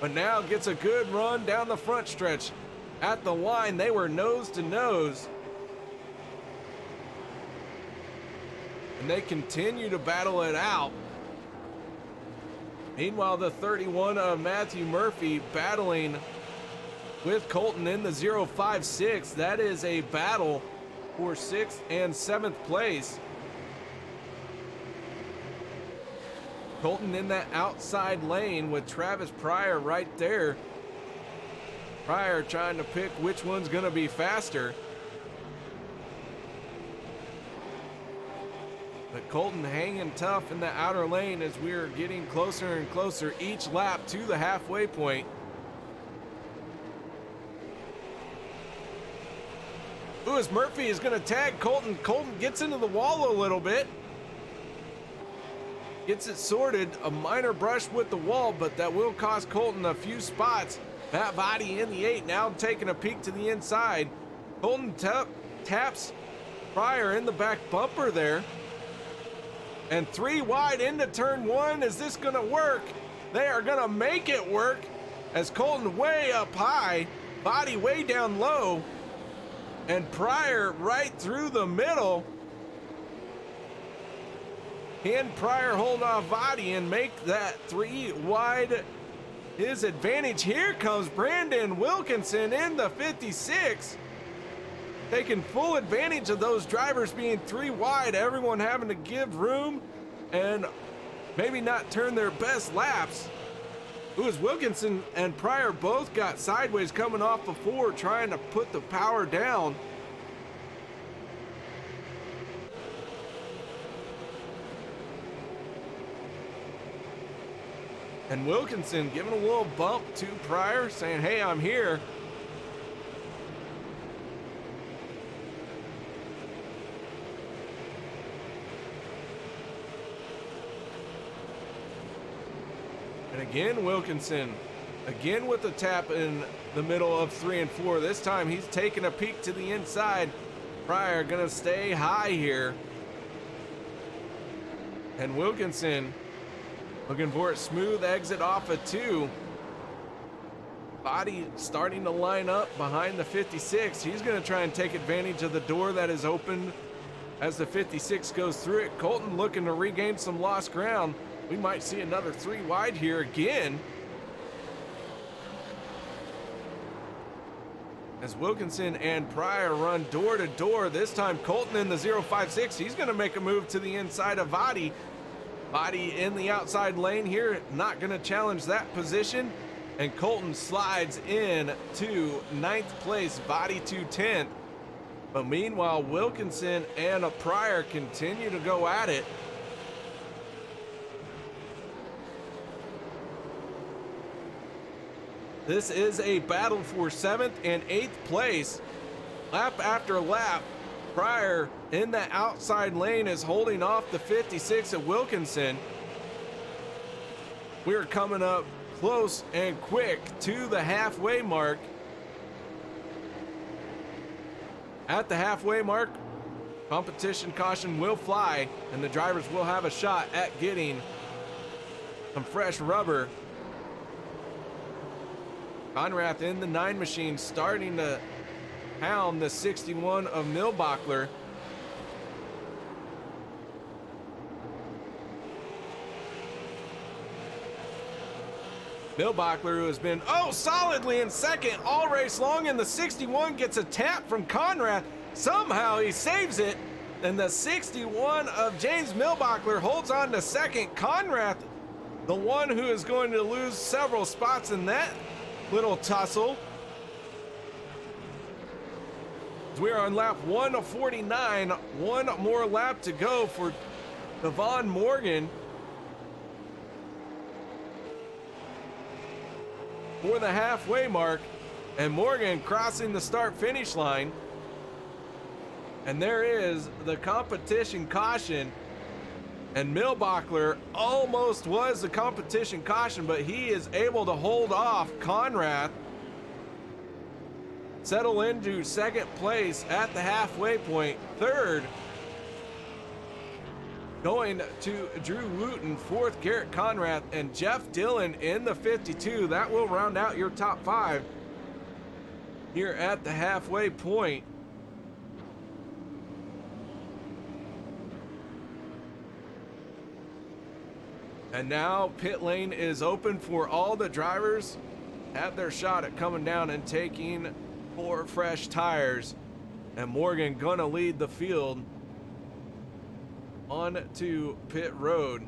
But now gets a good run down the front stretch. At the line, they were nose to nose. And they continue to battle it out. Meanwhile, the 31 of Matthew Murphy battling with Colton in the 056. That is a battle for 6th and 7th place. Colton in that outside lane with Travis Pryor right there. Pryor trying to pick which one's going to be faster. But Colton hanging tough in the outer lane as we are getting closer and closer each lap to the halfway point. Lewis Murphy is going to tag Colton. Colton gets into the wall a little bit. Gets it sorted. A minor brush with the wall, but that will cost Colton a few spots. Matt Vadi in the 8 now taking a peek to the inside. Colton taps Pryor in the back bumper there. And 3 wide into turn 1. Is this going to work? They are going to make it work as Colton way up high, Vadi way down low, and Pryor right through the middle. Can Pryor hold off Vadi and make that 3 wide his advantage? Here comes Brandon Wilkinson in the 56. Taking full advantage of those drivers being 3 wide, everyone having to give room and maybe not turn their best laps. Lewis Wilkinson and Pryor both got sideways coming off before, trying to put the power down. And Wilkinson giving a little bump to Pryor, saying, hey, I'm here. And again, Wilkinson, again with the tap in the middle of 3 and 4. This time he's taking a peek to the inside. Pryor gonna stay high here. And Wilkinson looking for a smooth exit off of 2. Vadi starting to line up behind the 56. He's gonna try and take advantage of the door that is open as the 56 goes through it. Colton looking to regain some lost ground. We might see another 3 wide here again. As Wilkinson and Pryor run door to door. This time Colton in the 056. He's going to make a move to the inside of Vadi. Vadi in the outside lane here. Not going to challenge that position. And Colton slides in to 9th place. Vadi to 10th. But meanwhile, Wilkinson and Pryor continue to go at it. This is a battle for 7th and 8th place. Lap after lap, Pryor in the outside lane is holding off the 56 at Wilkinson. We're coming up close and quick to the halfway mark. At the halfway mark, competition caution will fly, and the drivers will have a shot at getting some fresh rubber. Conrath in the 9 machine starting to pound the 61 of Milbachler. Milbachler, who has been solidly in second all race long, and the 61 gets a tap from Conrath. Somehow he saves it, and the 61 of James Milbachler holds on to second. Conrath, the one who is going to lose several spots in that little tussle. We are on lap 149, one more lap to go for Devon Morgan for the halfway mark, and Morgan crossing the start finish line. And there is the competition caution, and Milbachler almost was the competition caution, but he is able to hold off Conrath, settle into second place at the halfway point. Third going to Drew Wooten, fourth Garrett Conrath, and Jeff Dillon in the 52. That will round out your top 5 here at the halfway point. And now pit lane is open for all the drivers. Have their shot at coming down and taking 4 fresh tires. And Morgan gonna lead the field on to pit road.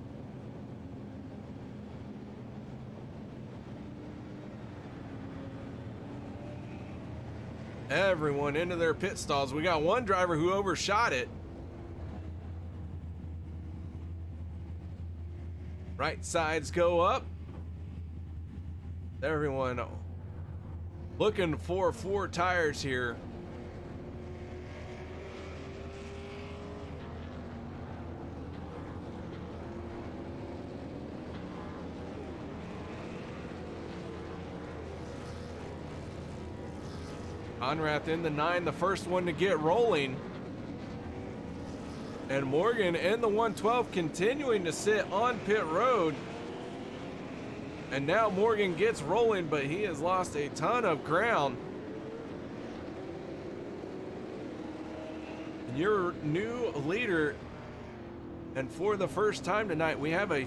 Everyone into their pit stalls. We got one driver who overshot it. Right sides go up. Everyone looking for 4 tires here. Conrath in the 9, the first one to get rolling. And Morgan in the 112 continuing to sit on pit road. And now Morgan gets rolling, but he has lost a ton of ground. Your new leader, and for the first time tonight, we have a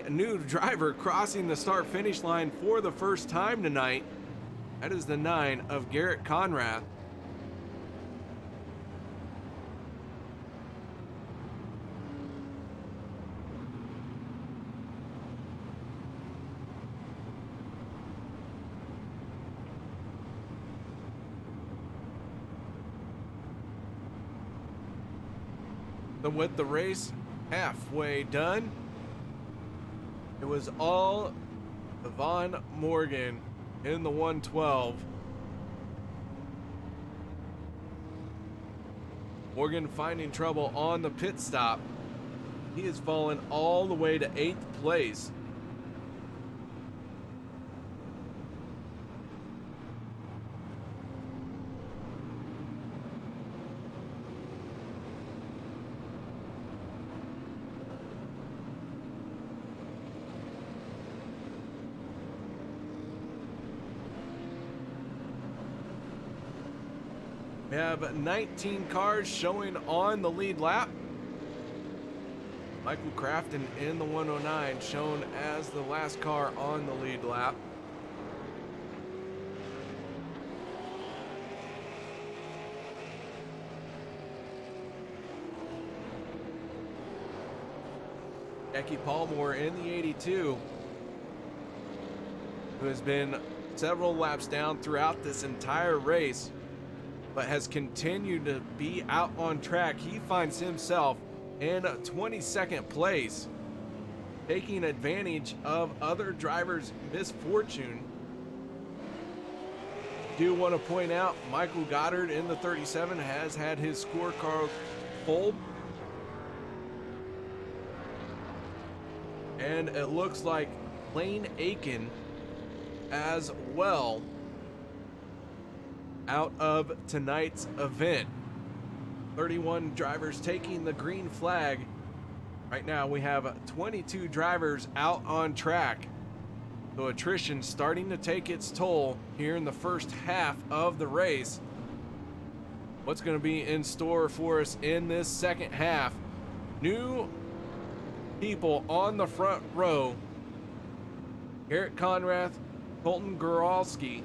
new driver crossing the start finish line for the first time tonight. That is the 9 of Garrett Conrath. And with the race halfway done, it was all Devon Morgan in the 112. Morgan finding trouble on the pit stop. He has fallen all the way to 8th place. We have 19 cars showing on the lead lap. Michael Crafton in the 109 shown as the last car on the lead lap. Jackie Palmore in the 82, who has been several laps down throughout this entire race, but has continued to be out on track. He finds himself in 22nd place, taking advantage of other drivers' misfortune. Do want to point out Michael Goddard in the 37 has had his scorecard pulled, and it looks like Lane Aiken as well. out of tonight's event. 31 drivers taking the green flag. Right now we have 22 drivers out on track. So attrition starting to take its toll here in the first half of the race. What's going to be in store for us in this second half? New people on the front row. Garrett Conrath, Colton Guralski.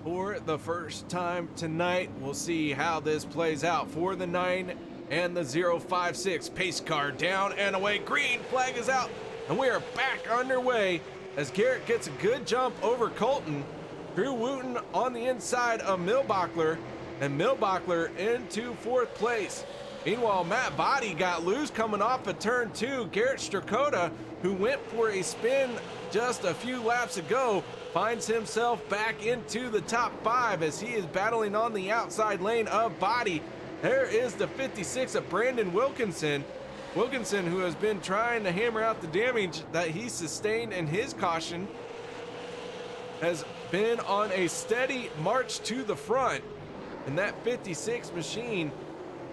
For the first time tonight, we'll see how this plays out for the 9 and the 056 pace car. Down and away, green flag is out, and we are back underway as Garrett gets a good jump over Colton. Drew Wooten on the inside of Milbachler, and Milbachler into 4th place. Meanwhile, Matt Body got loose coming off of turn 2. Garrett Strakota, who went for a spin just a few laps ago, finds himself back into the top 5 as he is battling on the outside lane of Body. There is the 56 of Brandon Wilkinson. Wilkinson, who has been trying to hammer out the damage that he sustained in his caution, has been on a steady march to the front. And that 56 machine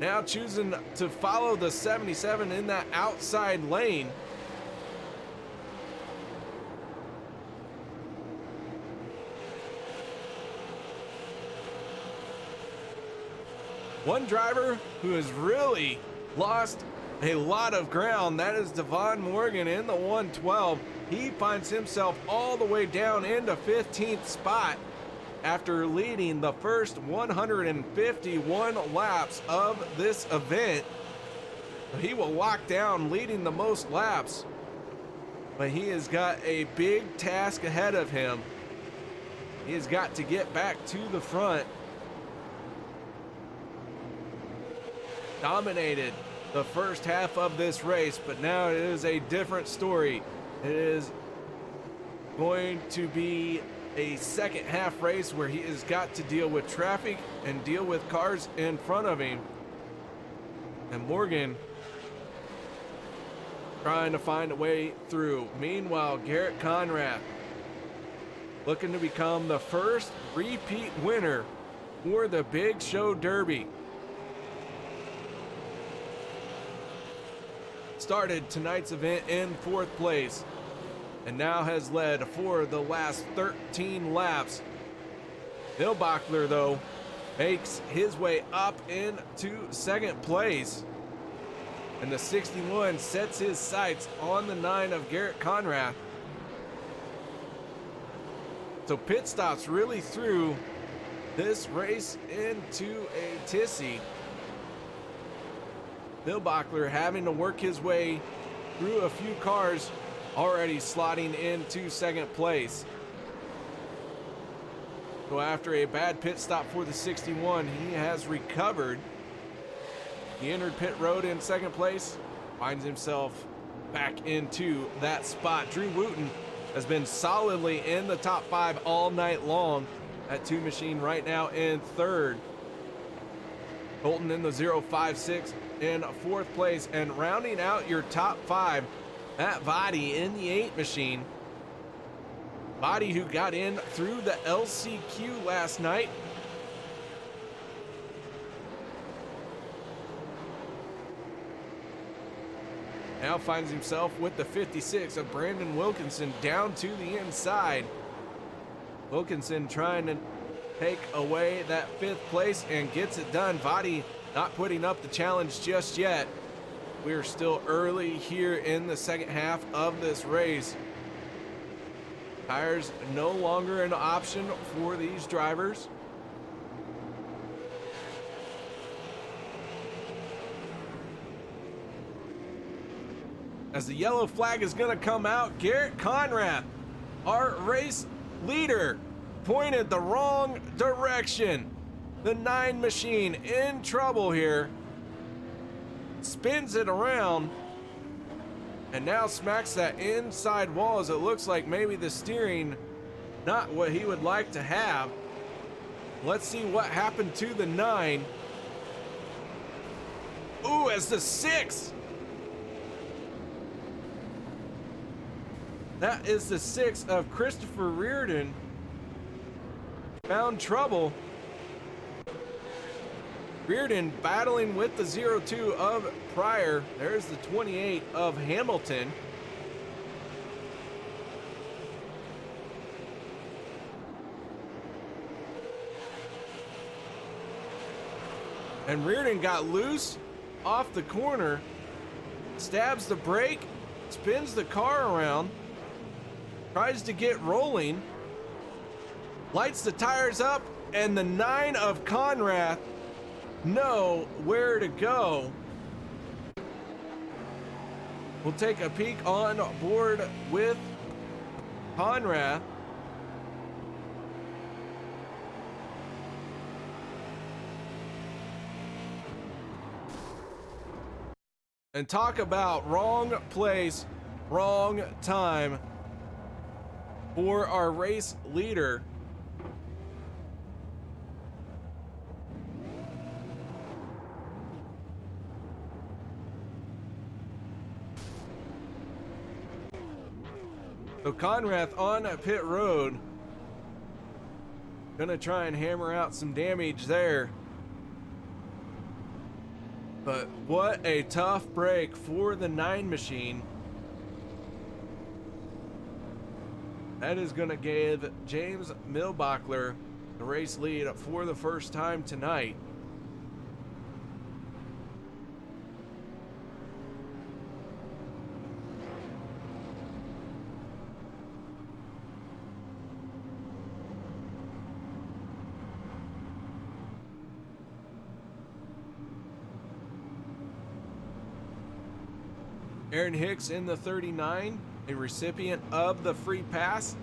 now choosing to follow the 77 in that outside lane. One driver who has really lost a lot of ground, that is Devon Morgan in the 112. He finds himself all the way down into 15th spot after leading the first 151 laps of this event. He will lock down leading the most laps, but he has got a big task ahead of him. He has got to get back to the front. Dominated the first half of this race, but now it is a different story. It is going to be a second half race where he has got to deal with traffic and deal with cars in front of him. And Morgan trying to find a way through. Meanwhile, Garrett Conrath looking to become the first repeat winner for the Big Show Derby. Started tonight's event in 4th place and now has led for the last 13 laps. Bill Bachler, though, makes his way up into 2nd place, and the 61 sets his sights on the 9 of Garrett Conrath. So pit stops really threw this race into a tizzy. Bill Bachler having to work his way through a few cars, already slotting into 2nd place. So after a bad pit stop for the 61, he has recovered. He entered pit road in 2nd place, finds himself back into that spot. Drew Wooten has been solidly in the top 5 all night long. That 2 machine right now in 3rd. Colton in the 056 in 4th place, and rounding out your top 5, Matt Body in the 8 machine. Body, who got in through the LCQ last night. Now finds himself with the 56 of Brandon Wilkinson down to the inside. Wilkinson trying to take away that 5th place and gets it done. Body not putting up the challenge just yet. We're still early here in the second half of this race. Tires no longer an option for these drivers. As the yellow flag is going to come out, Garrett Conrath, our race leader, pointed the wrong direction. The 9 machine in trouble here. Spins it around and now smacks that inside wall, as it looks like maybe the steering not what he would like to have. Let's see what happened to the 9. Ooh, as the 6 That is the 6 of Christopher Reardon. Found trouble. Reardon battling with the 02 of Pryor. There's the 28 of Hamilton. And Reardon got loose off the corner, stabs the brake, spins the car around, tries to get rolling, lights the tires up, and the 9 of Conrath know where to go. We'll take a peek on board with Conrath. And talk about wrong place, wrong time for our race leader. So Conrath on pit road. Gonna try and hammer out some damage there. But what a tough break for the 9 machine. That is gonna give James Milbachler the race lead for the first time tonight. Aaron Hicks in the 39, a recipient of the free pass,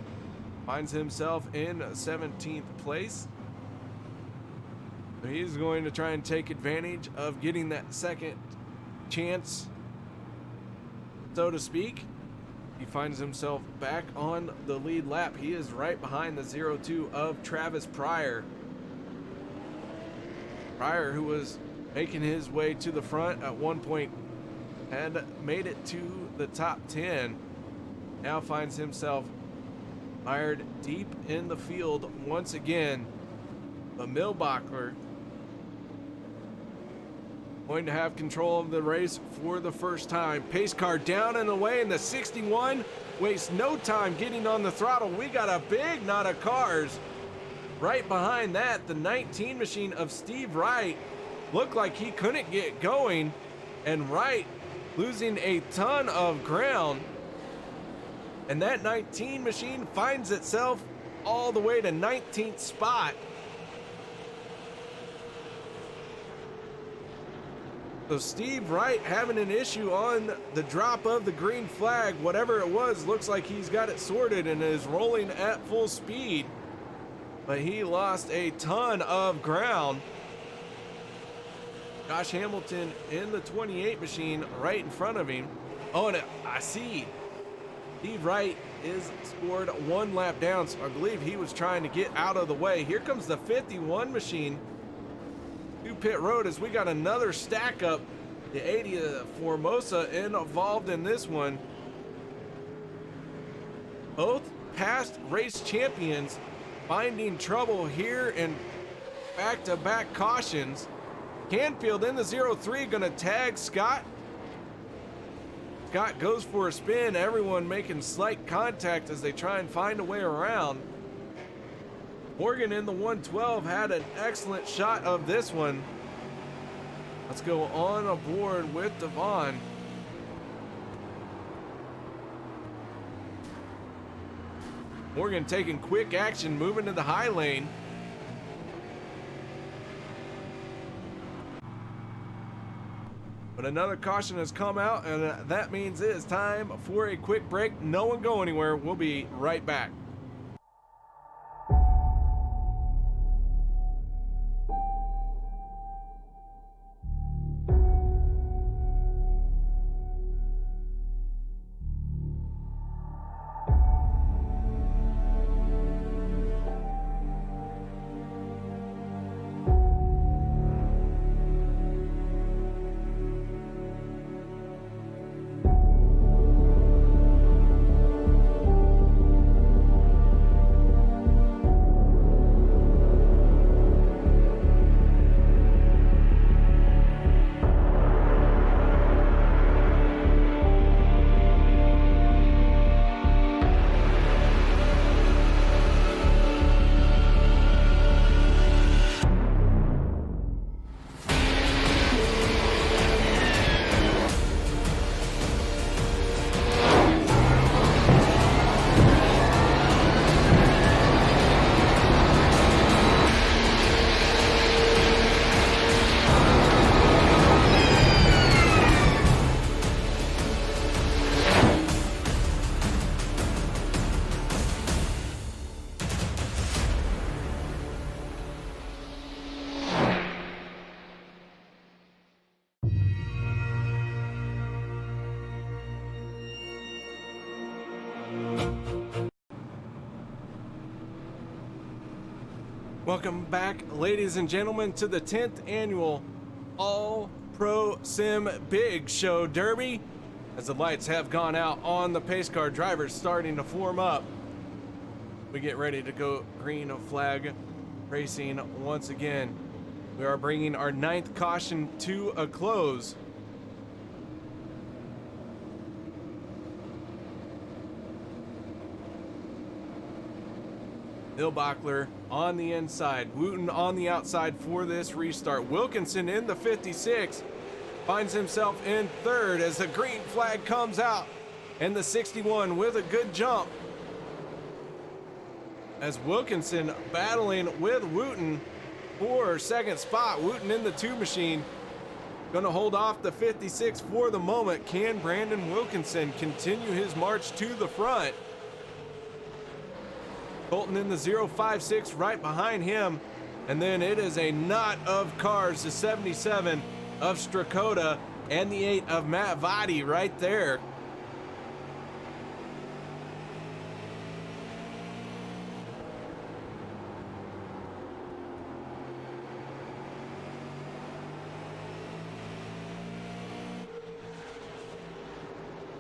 finds himself in 17th place. So he's going to try and take advantage of getting that second chance, so to speak. He finds himself back on the lead lap. He is right behind the 02 of Travis Pryor. Pryor, who was making his way to the front at one point, had made it to the top 10, now finds himself mired deep in the field once again. But Milbachler going to have control of the race for the first time. Pace car down and away, and the 61 wastes no time getting on the throttle. We got a big knot of cars right behind that. The 19 machine of Steve Wright looked like he couldn't get going, and Wright losing a ton of ground, and that 19 machine finds itself all the way to 19th spot. So Steve Wright having an issue on the drop of the green flag. Whatever it was, looks like he's got it sorted and is rolling at full speed, but he lost a ton of ground. Josh Hamilton in the 28 machine right in front of him. Oh, and I see Steve Wright is scored one lap down, so I believe he was trying to get out of the way. Here comes the 51 machine to pit road as we got another stack up. The 80 of Formosa involved in this one. Both past race champions finding trouble here in back-to-back cautions. Canfield in the 03 gonna tag Scott. Scott goes for a spin. Everyone making slight contact as they try and find a way around. Morgan in the 112 had an excellent shot of this one. Let's go on aboard with Devon. Morgan taking quick action, moving to the high lane. But another caution has come out, and that means it is time for a quick break. No one go anywhere. We'll be right back. Welcome back, ladies and gentlemen, to the 10th annual AllProSim Big Show Derby. As the lights have gone out on the pace car, drivers starting to form up. We get ready to go green flag racing once again. We are bringing our 9th caution to a close. Hillbachler on the inside, Wooten on the outside for this restart. Wilkinson in the 56 finds himself in third as the green flag comes out, and the 61 with a good jump as Wilkinson battling with Wooten for second spot. Wooten in the 2 machine, gonna hold off the 56 for the moment. Can Brandon Wilkinson continue his march to the front? Colton in the 056 right behind him. And then it is a knot of cars, the 77 of Strakota and the 8 of Matt Vadi right there.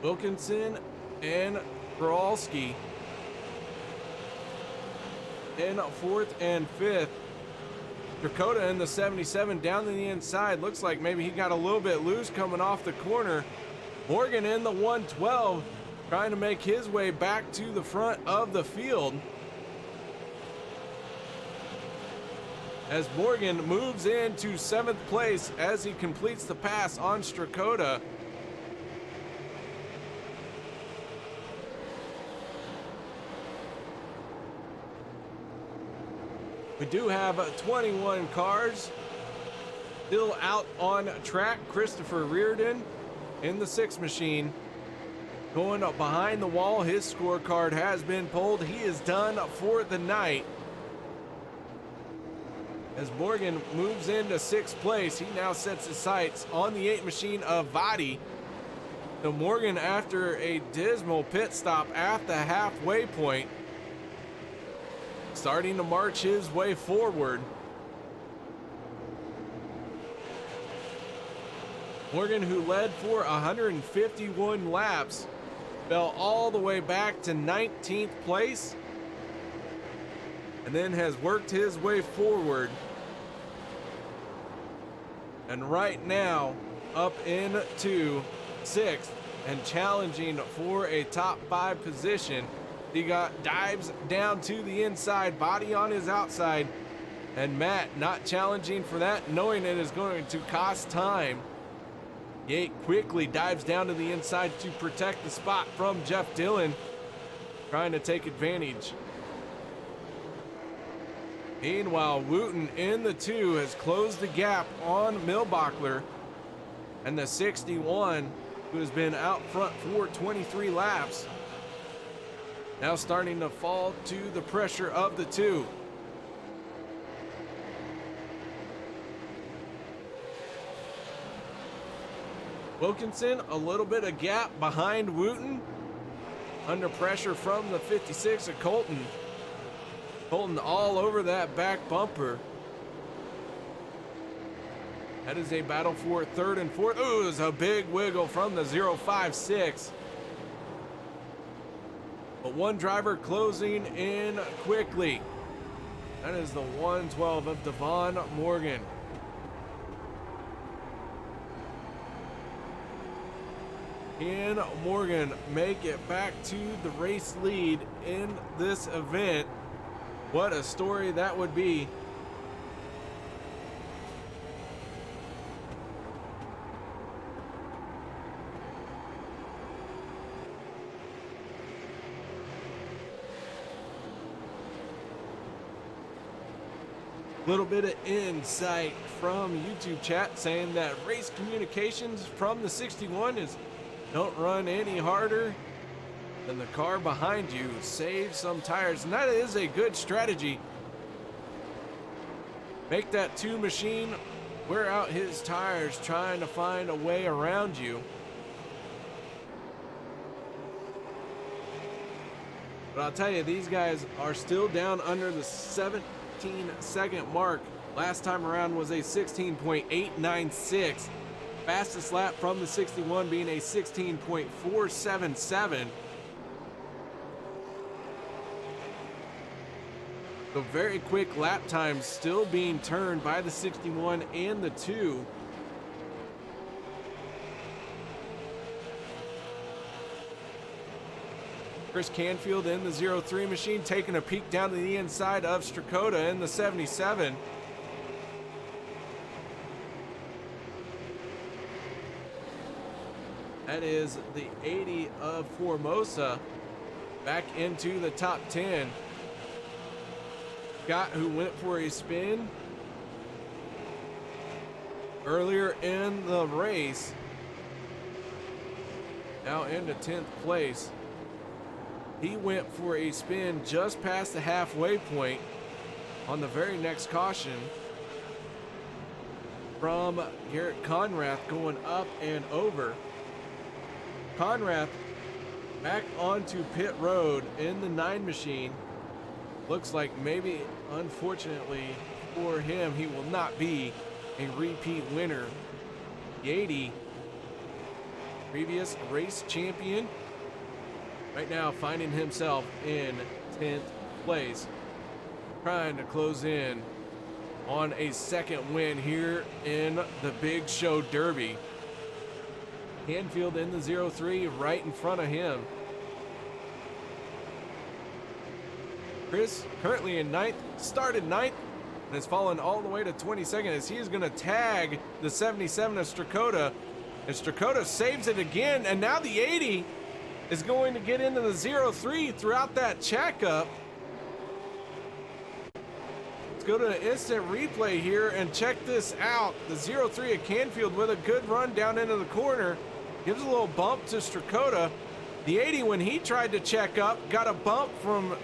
Wilkinson and Kowalski in 4th and 5th. Dakota in the 77 down to the inside. Looks like maybe he got a little bit loose coming off the corner. Morgan in the 112 trying to make his way back to the front of the field. As Morgan moves into 7th place as he completes the pass on Strakota. We do have 21 cars still out on track. Christopher Reardon in the 6 machine going up behind the wall. His scorecard has been pulled. He is done for the night. As Morgan moves into 6th place, he now sets his sights on the 8 machine of Vadi. So Morgan, after a dismal pit stop at the halfway point, starting to march his way forward. Morgan, who led for 151 laps, fell all the way back to 19th place and then has worked his way forward. And right now up into 6th and challenging for a top 5 position. He dives down to the inside, Body on his outside, and Matt not challenging for that, knowing it is going to cost time. Yate quickly dives down to the inside to protect the spot from Jeff Dillon, trying to take advantage. Meanwhile, Wooten in the 2 has closed the gap on Milbachler, and the 61, who has been out front for 23 laps, now starting to fall to the pressure of the 2. Wilkinson, a little bit of gap behind Wooten, under pressure from the 56 of Colton. Colton all over that back bumper. That is a battle for 3rd and 4th. Ooh, it's a big wiggle from the 056. But one driver closing in quickly. That is the 112 of Devon Morgan. Can Morgan make it back to the race lead in this event? What a story that would be. Little bit of insight from YouTube chat saying that race communications from the 61 is don't run any harder than the car behind you. Save some tires, and that is a good strategy. Make that 2 machine wear out his tires trying to find a way around you. But I'll tell you, these guys are still down under the 16-second mark. Last time around was a 16.896. Fastest lap from the 61 being a 16.477. So very quick lap times still being turned by the 61 and the 2. Chris Canfield in the 03 machine taking a peek down to the inside of Strakota in the 77. That is the 80 of Formosa back into the top 10. Scott, who went for a spin earlier in the race, now into 10th place. He went for a spin just past the halfway point on the very next caution from Garrett Conrath going up and over. Conrath back onto pit road in the 9 machine. Looks like maybe, unfortunately for him, he will not be a repeat winner. The 80, previous race champion, right now finding himself in 10th place, trying to close in on a second win here in the Big Show Derby. Canfield in the 03 right in front of him. Chris currently in 9th, started 9th, and has fallen all the way to 22nd as he is going to tag the 77 of Strakota. And Strakota saves it again, and now the 80 is going to get into the 03 throughout that checkup. Let's go to an instant replay here and check this out. The 03 of Canfield with a good run down into the corner. Gives a little bump to Strakota. The 80, when he tried to check up, got a bump from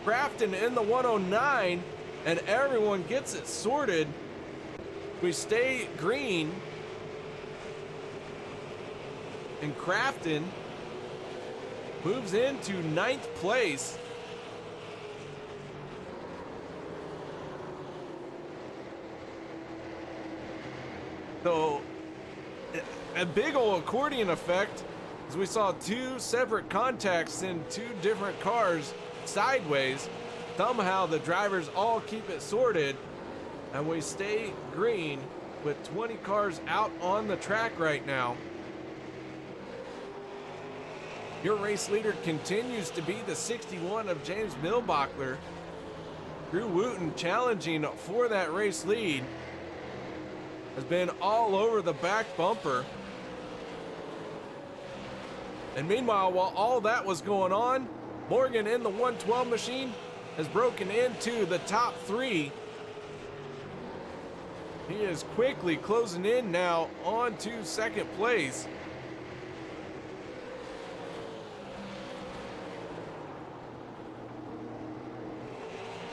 Crafton in the 109, and everyone gets it sorted. We stay green, and Crafton moves into 9th place. So a big old accordion effect, as we saw 2 separate contacts in 2 different cars sideways. Somehow the drivers all keep it sorted, and we stay green with 20 cars out on the track right now. Your race leader continues to be the 61 of James Milbachler. Drew Wooten challenging for that race lead. Has been all over the back bumper. And meanwhile, while all that was going on, Morgan in the 112 machine has broken into the top 3. He is quickly closing in now on to 2nd place.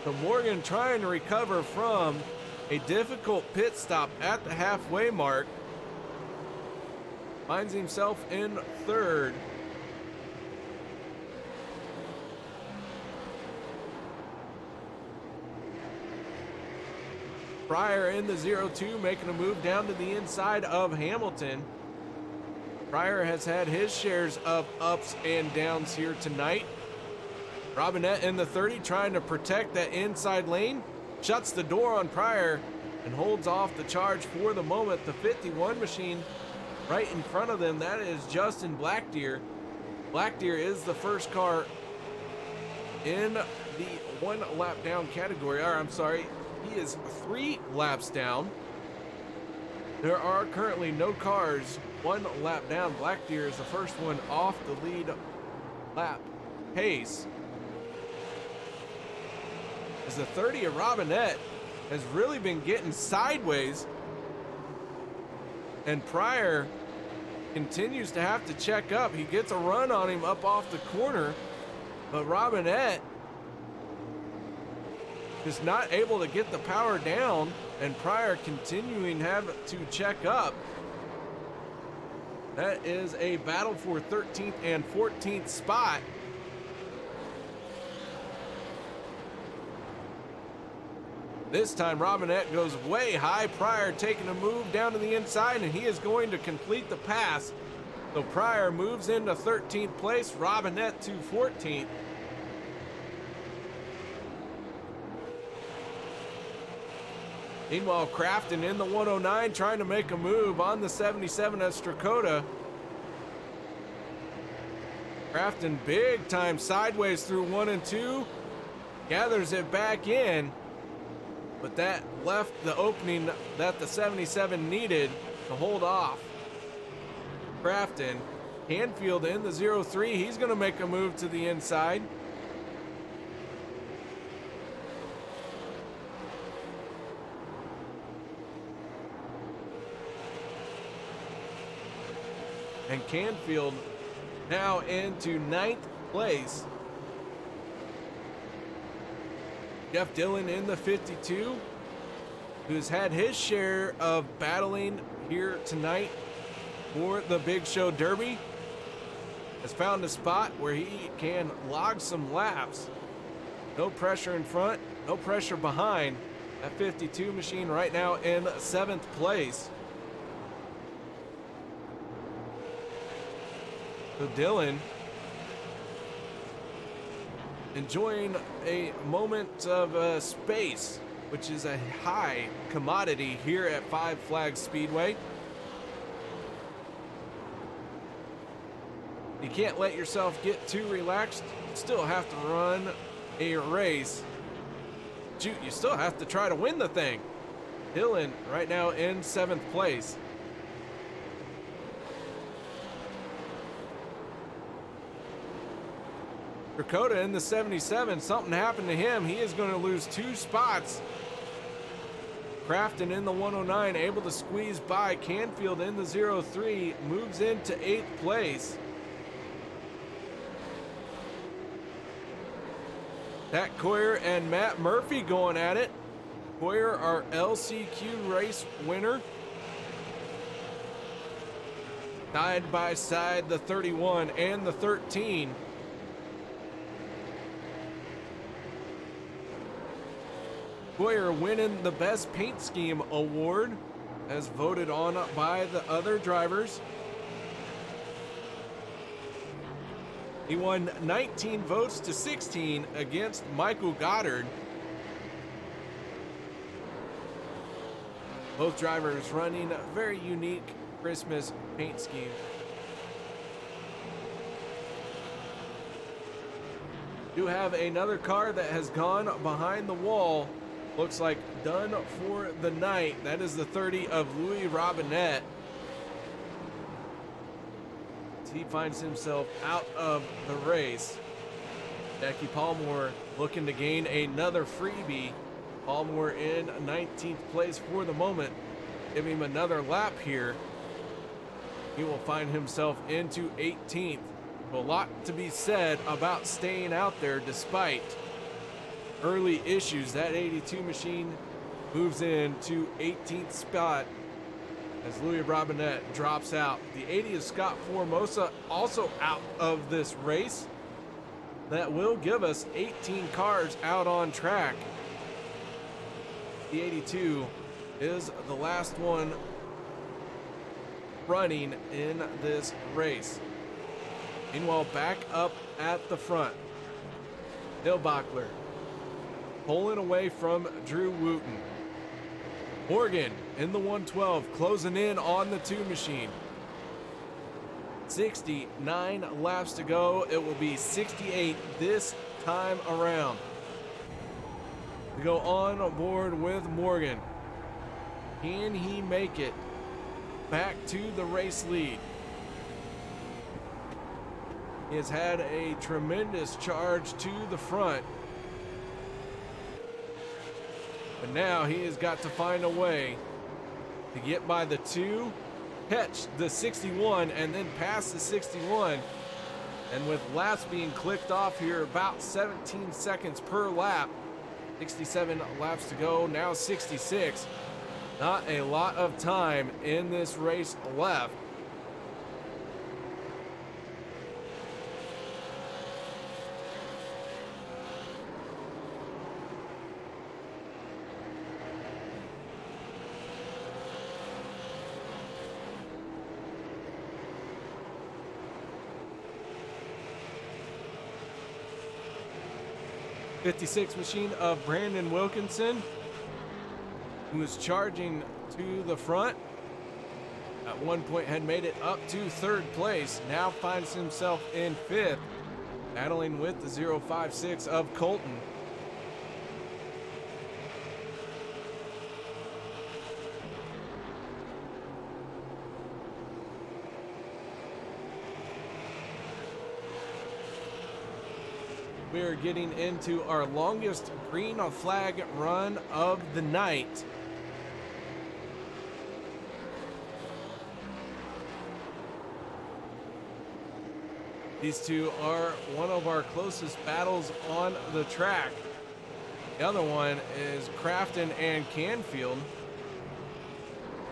So Morgan trying to recover from a difficult pit stop at the halfway mark. Finds himself in 3rd. Pryor in the 02 making a move down to the inside of Hamilton. Pryor has had his shares of ups and downs here tonight. Robinette in the 30 trying to protect that inside lane. Shuts the door on Pryor and holds off the charge for the moment. The 51 machine right in front of them, that is Justin Blackdeer. Blackdeer is the first car in the 1 lap down category. Or I'm sorry, he is 3 laps down. There are currently no cars 1 lap down. Blackdeer is the first one off the lead lap pace. As the 30 of Robinette has really been getting sideways, and Pryor continues to have to check up. He gets a run on him up off the corner, but Robinette is not able to get the power down, and Pryor continuing to have to check up. That is a battle for 13th and 14th spot. This time Robinette goes way high. Pryor taking a move down to the inside, and he is going to complete the pass. So Pryor moves into 13th place, Robinette to 14th. Meanwhile, Crafton in the 109 trying to make a move on the 77 at Strakota. Crafton big time sideways through 1 and 2. Gathers it back in. But that left the opening that the 77 needed to hold off. Crafton, Canfield in the 0-3. He's going to make a move to the inside. And Canfield now into 9th place. Jeff Dillon in the 52, who's had his share of battling here tonight for the Big Show Derby, has found a spot where he can log some laps. No pressure in front, no pressure behind. That 52 machine right now in 7th place. So Dillon enjoying a moment of space, which is a high commodity here at 5 Flags Speedway. You can't let yourself get too relaxed. You still have to run a race. Shoot, you still have to try to win the thing. Dillon right now in 7th place. Dakota in the 77, something happened to him. He is going to lose 2 spots. Crafton in the 109, able to squeeze by. Canfield in the 0-3, moves into 8th place. Pat Coyer and Matt Murphy going at it. Coyer, our LCQ race winner. Side by side, the 31 and the 13. Coyer winning the Best Paint Scheme Award as voted on by the other drivers. He won 19 votes to 16 against Michael Goddard. Both drivers running a very unique Christmas paint scheme. Do have another car that has gone behind the wall. Looks like done for the night. That is the 30 of Louis Robinette. He finds himself out of the race. Jackie Palmore looking to gain another freebie. Palmore in 19th place for the moment. Give him another lap here. He will find himself into 18th. A lot to be said about staying out there despite early issues. That 82 machine moves into 18th spot as Louis Robinette drops out. The 80 of Scott Formosa also out of this race. That will give us 18 cars out on track. The 82 is the last one running in this race. Meanwhile, back up at the front, Bill Bachler pulling away from Drew Wooten. Morgan in the 112, closing in on the 2 machine. 69 laps to go. It will be 68 this time around. We go on board with Morgan. Can he make it back to the race lead? He has had a tremendous charge to the front. But now he has got to find a way to get by the 2, catch the 61, and then pass the 61. And with laps being clicked off here, about 17 seconds per lap, 67 laps to go, now 66. Not a lot of time in this race left. 56 machine of Brandon Wilkinson, who is charging to the front. At one point had made it up to third place, now finds himself in fifth, battling with the 056 of Colton. We are getting into our longest green flag run of the night. These two are one of our closest battles on the track. The other one is Crafton and Canfield.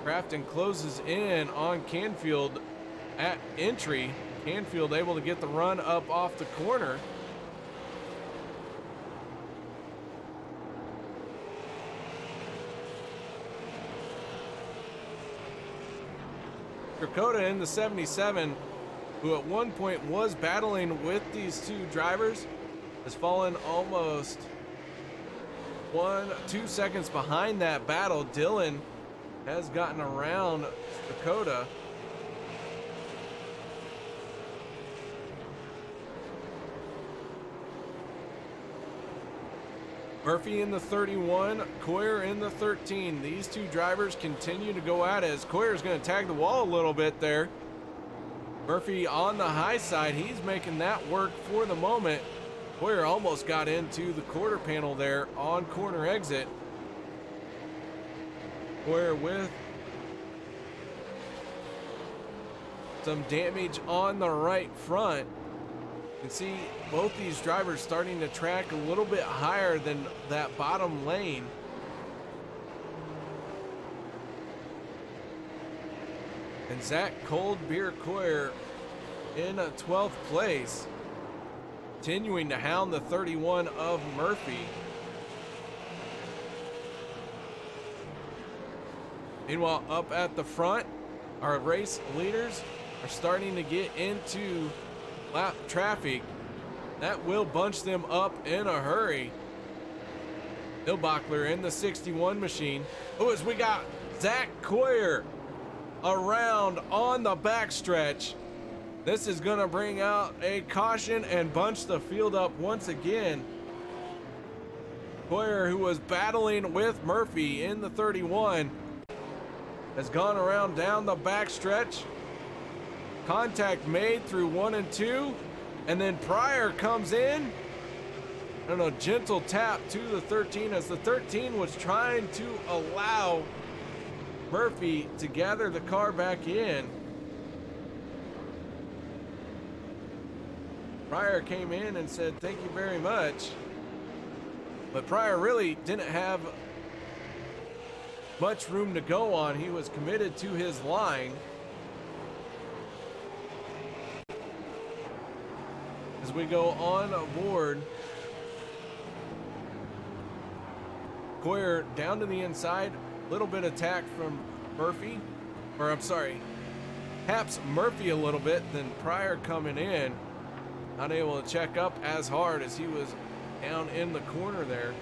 Crafton closes in on Canfield at entry. Canfield able to get the run up off the corner. Dakota in the 77, who at one point was battling with these two drivers, has fallen almost 1-2 seconds behind that battle. Dylan has gotten around Dakota. Murphy in the 31, Coyer in the 13. These two drivers continue to go at it as Coyer's going to tag the wall a little bit there. Murphy on the high side, he's making that work for the moment. Coyer almost got into the quarter panel there on corner exit. Coyer with some damage on the right front. You can see both these drivers starting to track a little bit higher than that bottom lane. And Zach Cold Beer Coyer in a 12th place, continuing to hound the 31 of Murphy. Meanwhile, up at the front, our race leaders are starting to get into lap traffic. That will bunch them up in a hurry. Bill Bachler in the 61 machine. Oh, as we got Zach Coyer around on the backstretch. This is gonna bring out a caution and bunch the field up once again. Coyer, who was battling with Murphy in the 31, has gone around down the backstretch. Contact made through 1 and 2, and then Pryor comes in and a gentle tap to the 13 as the 13 was trying to allow Murphy to gather the car back in. Pryor came in and said, "Thank you very much." But Pryor really didn't have much room to go on. He was committed to his line. As we go on board, Coyer down to the inside, little bit attack from Murphy, or I'm sorry, taps Murphy a little bit, then Pryor coming in, not able to check up as hard as he was down in the corner there.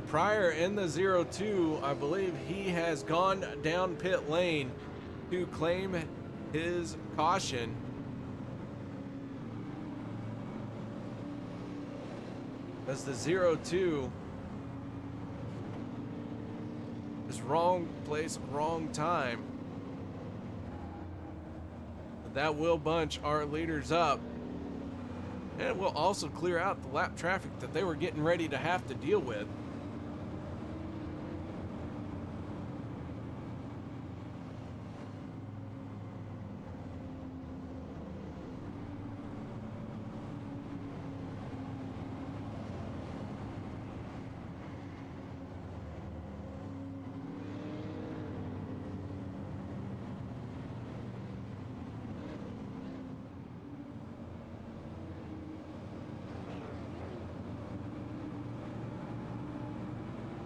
Pryor in the 02, I believe he has gone down pit lane to claim his caution. As the 02 is wrong place, wrong time. But that will bunch our leaders up. And it will also clear out the lap traffic that they were getting ready to have to deal with.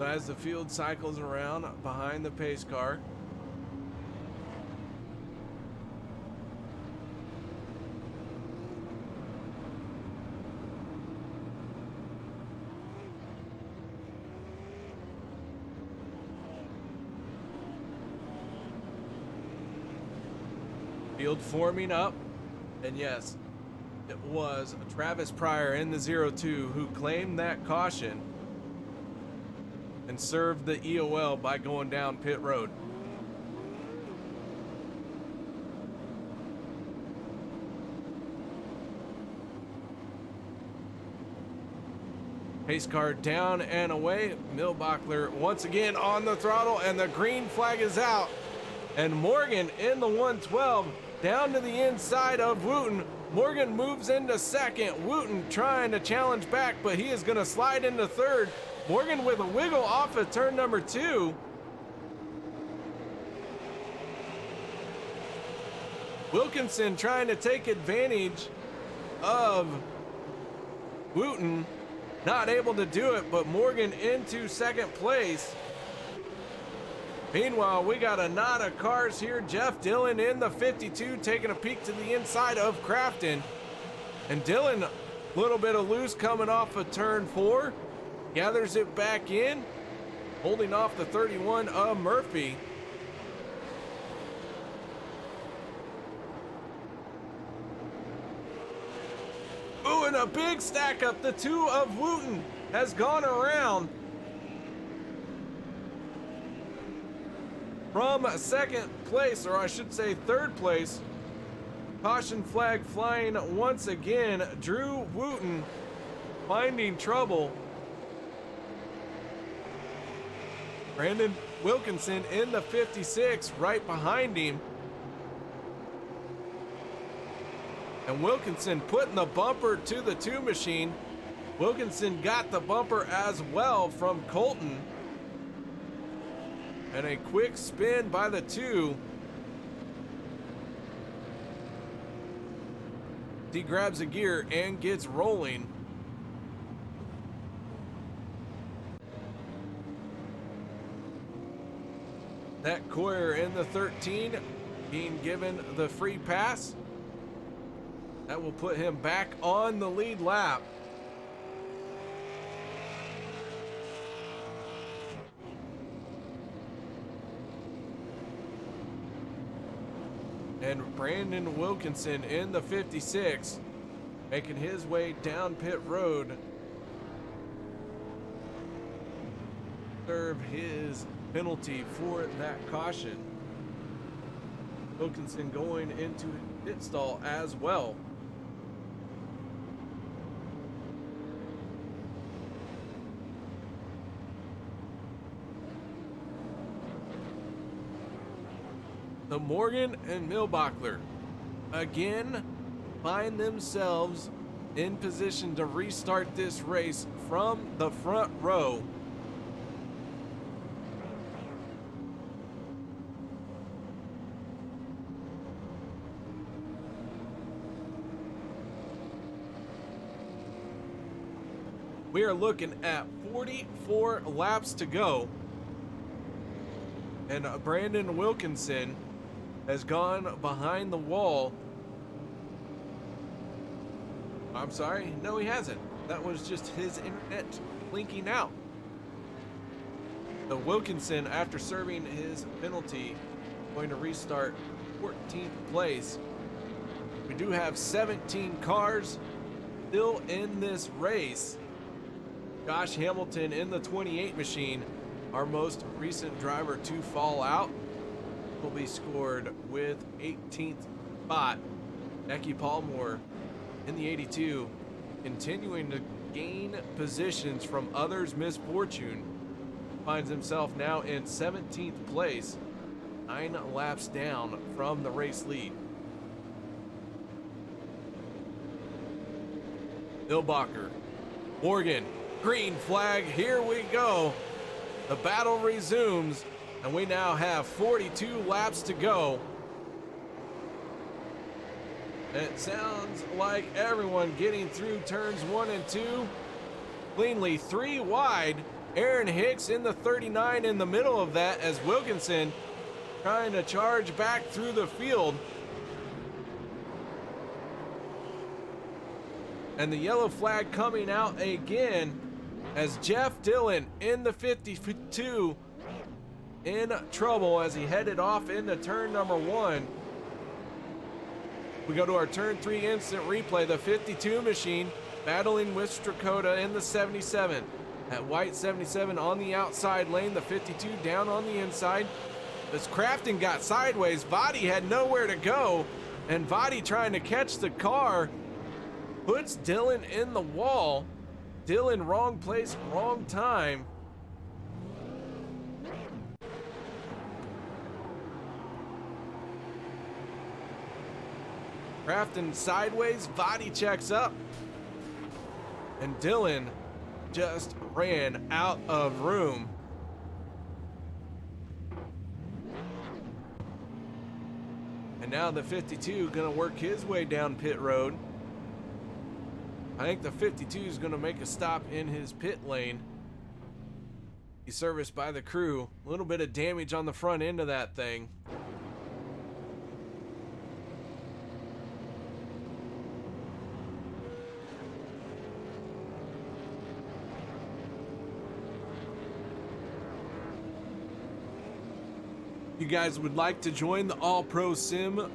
as the field cycles around behind the pace car. Field forming up, and yes, it was Travis Pryor in the 02 who claimed that caution and served the EOL by going down pit road. Pace car down and away. Milbachler once again on the throttle, and the green flag is out. And Morgan in the 112 down to the inside of Wooten. Morgan moves into second. Wooten trying to challenge back, but he is going to slide into third. Morgan with a wiggle off of turn number 2. Wilkinson trying to take advantage of Wooten. Not able to do it, but Morgan into second place. Meanwhile, we got a knot of cars here. Jeff Dillon in the 52 taking a peek to the inside of Crafton. And Dillon, a little bit of loose coming off of turn 4. Gathers it back in, holding off the 31 of Murphy. Ooh, and a big stack up. The 2 of Wooten has gone around. From second place, or I should say third place, caution flag flying once again. Drew Wooten finding trouble. Brandon Wilkinson in the 56 right behind him. And Wilkinson putting the bumper to the 2 machine. Wilkinson got the bumper as well from Colton. And a quick spin by the 2. He grabs a gear and gets rolling. That Coyer in the 13 being given the free pass. That will put him back on the lead lap. And Brandon Wilkinson in the 56 making his way down pit road. Serve his penalty for that caution. Wilkinson going into pit stall as well. The Morgan and Milbachler again find themselves in position to restart this race from the front row. We are looking at 44 laps to go. And Brandon Wilkinson has gone behind the wall. I'm sorry, no he hasn't. That was just his internet blinking out. The Wilkinson, after serving his penalty, going to restart 14th place. We do have 17 cars still in this race. Josh Hamilton in the 28 machine, our most recent driver to fall out, will be scored with 18th spot. Becky Palmore in the 82, continuing to gain positions from others' misfortune, finds himself now in 17th place, 9 laps down from the race lead. Milbacher, Morgan, green flag, here we go. The battle resumes, and we now have 42 laps to go. It sounds like everyone getting through turns 1 and 2 cleanly, 3 wide, Aaron Hicks in the 39 in the middle of that as Wilkinson trying to charge back through the field. And the yellow flag coming out again as Jeff Dillon in the 52 in trouble as he headed off into turn number 1. We go to our turn 3 instant replay. The 52 machine battling with Strakota in the 77. At white 77 on the outside lane, the 52 down on the inside. As Crafton got sideways, Vadi had nowhere to go, and Vadi trying to catch the car puts Dillon in the wall. Dillon wrong place, wrong time. Crafton sideways, Vadi checks up, and Dillon just ran out of room. And now the 52 gonna work his way down pit road. I think the 52 is gonna make a stop in his pit lane. He's serviced by the crew. A little bit of damage on the front end of that thing. You guys would like to join the AllProSim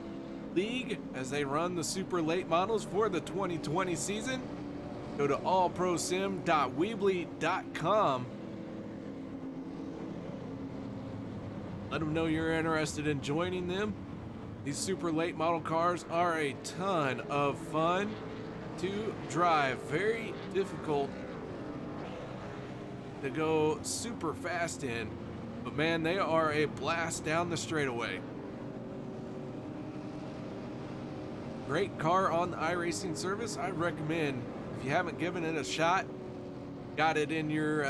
League as they run the super late models for the 2020 season? Go to allprosim.weebly.com. Let them know you're interested in joining them. These super late model cars are a ton of fun to drive. Very difficult to go super fast in. But man, they are a blast down the straightaway. Great car on the iRacing service. I recommend, if you haven't given it a shot, got it in your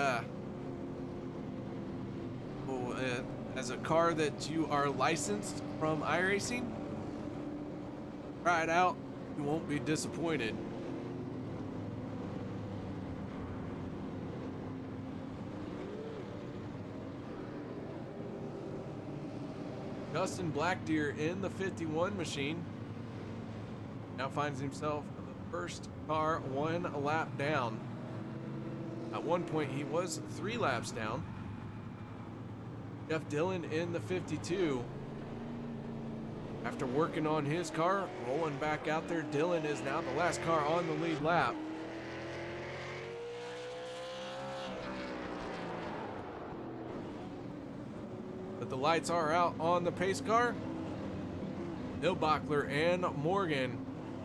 as a car that you are licensed from iRacing, try it out. You won't be disappointed. Justin Blackdeer in the 51 machine now finds himself the first car 1 lap down. At one point he was 3 laps down. Jeff Dillon in the 52. After working on his car, rolling back out there, Dillon is now the last car on the lead lap. But the lights are out on the pace car. Nilbachler and Morgan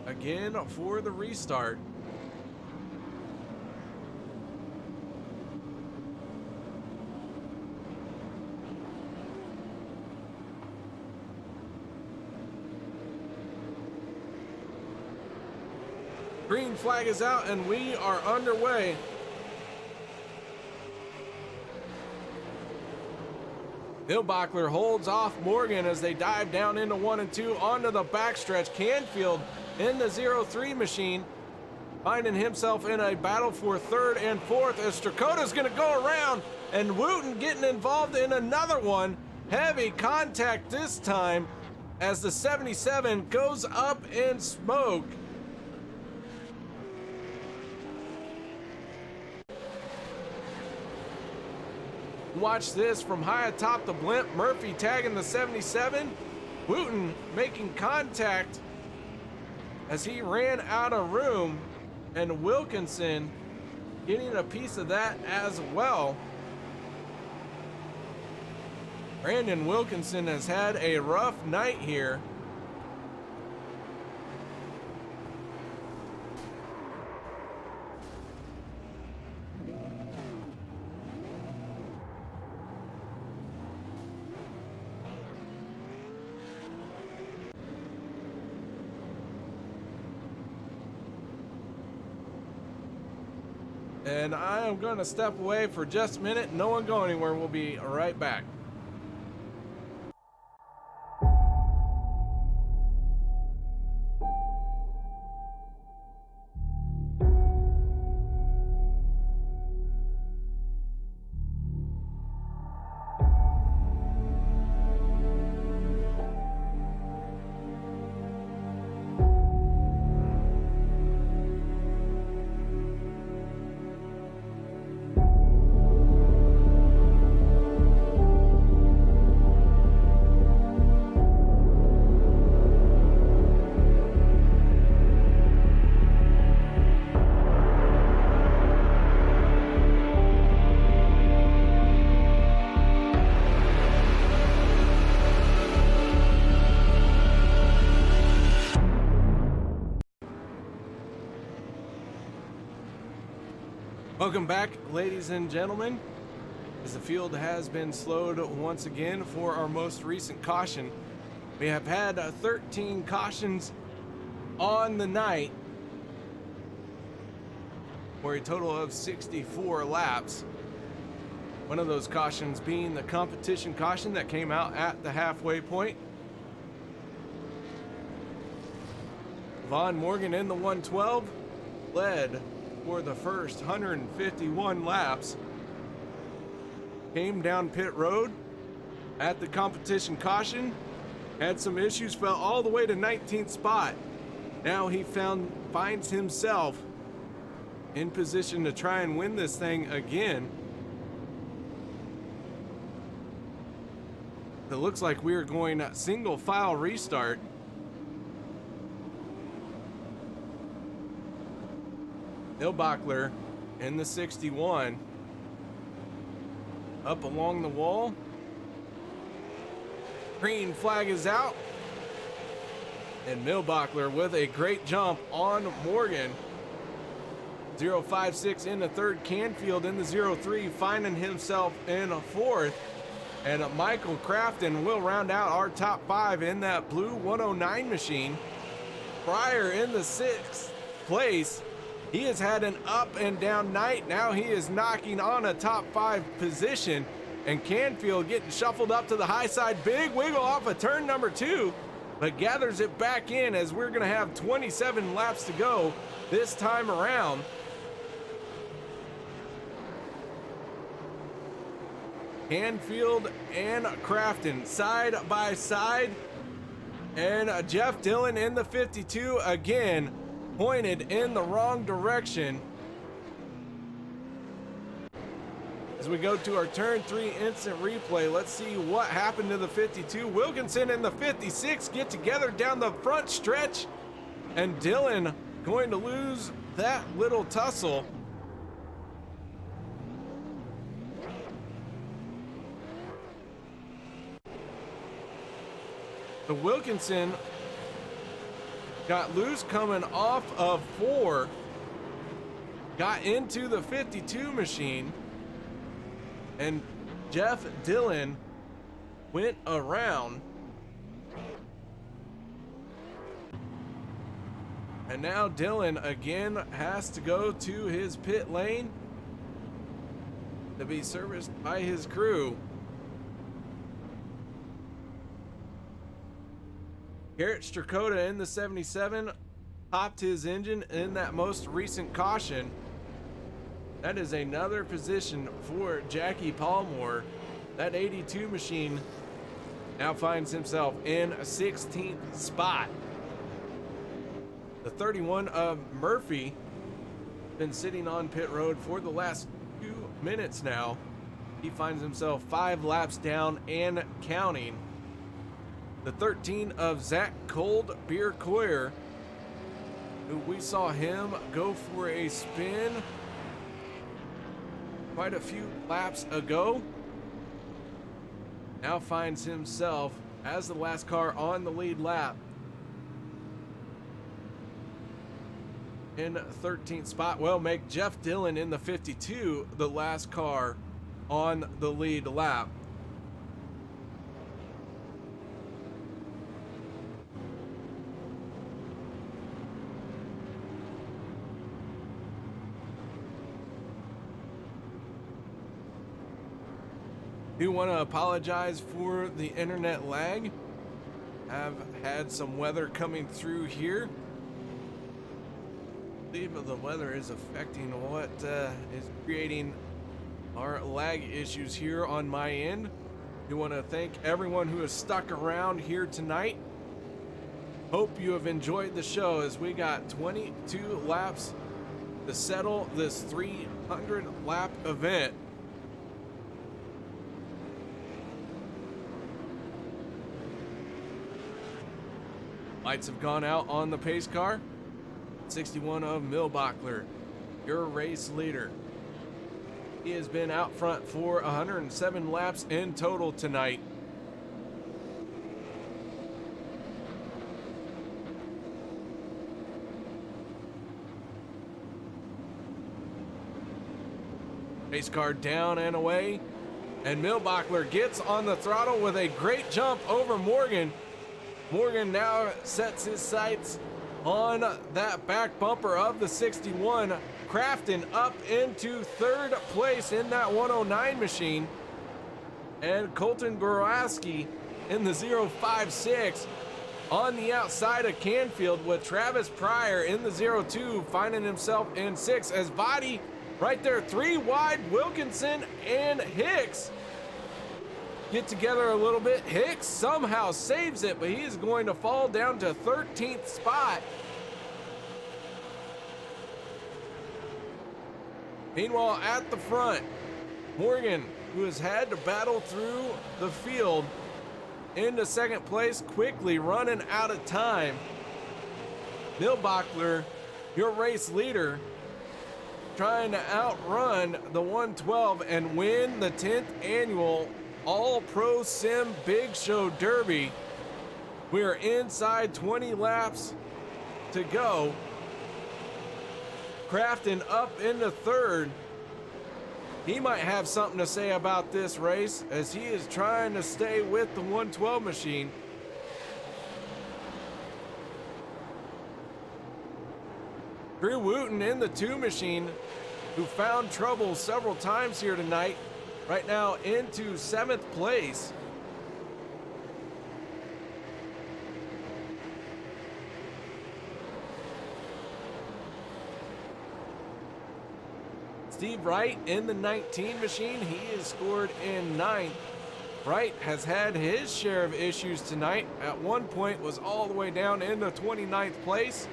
again for the restart. Green flag is out and we are underway. Nilbachler holds off Morgan as they dive down into 1 and 2 onto the backstretch. Canfield in the 03 machine, finding himself in a battle for 3rd and 4th as Strakota's gonna go around and Wooten getting involved in another one. Heavy contact this time as the 77 goes up in smoke. Watch this from high atop the blimp. Murphy tagging the 77. Wooten making contact as he ran out of room, and Wilkinson getting a piece of that as well. Brandon Wilkinson has had a rough night here. And I am going to step away for just a minute. No one go anywhere. We'll be right back. Welcome back, ladies and gentlemen, as the field has been slowed once again for our most recent caution. We have had 13 cautions on the night for a total of 64 laps. One of those cautions being the competition caution that came out at the halfway point. Von Morgan in the 112 led for the first 151 laps. Came down pit road at the competition caution, had some issues, fell all the way to 19th spot. Now he finds himself in position to try and win this thing again. It looks like we're going single file restart. Milbachler in the 61 up along the wall. Green flag is out, and Milbachler with a great jump on Morgan. 056 in the third, Canfield in the 03 finding himself in a fourth, and Michael Crafton will round out our top five in that blue 109 machine. Pryor in the sixth place. He has had an up and down night. Now he is knocking on a top five position, and Canfield getting shuffled up to the high side. Big wiggle off of turn number 2, but gathers it back in as we're going to have 27 laps to go this time around. Canfield and Crafton side by side, and Jeff Dillon in the 52 again pointed in the wrong direction. As we go to our turn 3 instant replay, let's see what happened to the 52. Wilkinson and the 56 get together down the front stretch, and Dillon going to lose that little tussle. The Wilkinson got loose coming off of 4, got into the 52 machine, and Jeff Dillon went around. And now Dillon again has to go to his pit lane to be serviced by his crew. Garrett Strakota in the 77 popped his engine in that most recent caution. That is another position for Jackie Palmore. That 82 machine now finds himself in a 16th spot. The 31 of Murphy been sitting on pit road for the last 2 minutes now. He finds himself 5 laps down and counting. The 13 of Zach Cold Beer Coyer, who we saw him go for a spin quite a few laps ago, now finds himself as the last car on the lead lap in 13th spot. Well, make Jeff Dillon in the 52 the last car on the lead lap. Do want to apologize for the internet lag. Have had some weather coming through here. I believe the weather is affecting what is creating our lag issues here on my end. Do want to thank everyone who has stuck around here tonight. Hope you have enjoyed the show as we got 22 laps to settle this 300 lap event. Lights have gone out on the pace car. 61 of Milbachler, your race leader. He has been out front for 107 laps in total tonight. Race car down and away. And Milbachler gets on the throttle with a great jump over Morgan. Morgan now sets his sights on that back bumper of the 61. Crafton up into third place in that 109 machine. And Colton Goroski in the 056 on the outside of Canfield, with Travis Pryor in the 02 finding himself in 6 as body right there, 3 wide. Wilkinson and Hicks get together a little bit. Hicks somehow saves it, but he is going to fall down to 13th spot. Meanwhile, at the front, Morgan, who has had to battle through the field, into second place, quickly running out of time. Milbachler, your race leader, trying to outrun the 112 and win the 10th annual AllProSim Big Show Derby. We are inside 20 laps to go. Crafton up into third. He might have something to say about this race as he is trying to stay with the 112 machine. Drew Wooten in the 2 machine, who found trouble several times here tonight, right now into 7th place. Steve Wright in the 19 machine, he is scored in 9th. Wright has had his share of issues tonight. At one point was all the way down in the 29th place.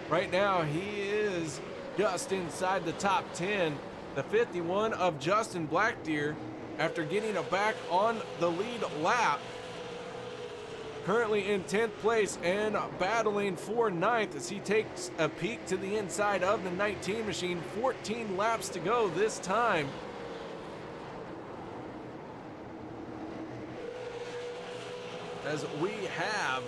Right now he is just inside the top 10. The 51 of Justin Blackdeer, after getting a back on the lead lap, currently in 10th place and battling for 9th as he takes a peek to the inside of the 19 machine. 14 laps to go this time. As we have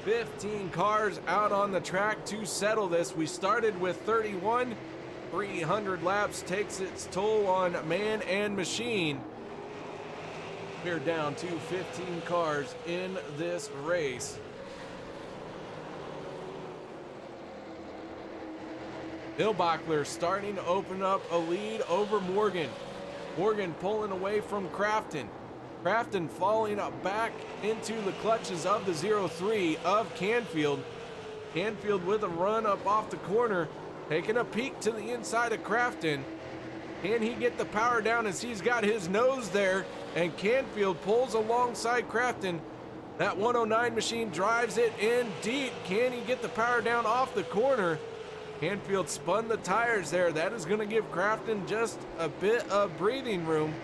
15 cars out on the track to settle this. We started with 31. 300 laps takes its toll on man and machine. We're down to 15 cars in this race. Milbachler starting to open up a lead over Morgan. Morgan pulling away from Crafton. Crafton falling up back into the clutches of the 03 of Canfield. Canfield with a run up off the corner, taking a peek to the inside of Crafton. Can he get the power down as he's got his nose there? And Canfield pulls alongside Crafton. That 109 machine drives it in deep. Can he get the power down off the corner? Canfield spun the tires there. That is going to give Crafton just a bit of breathing room,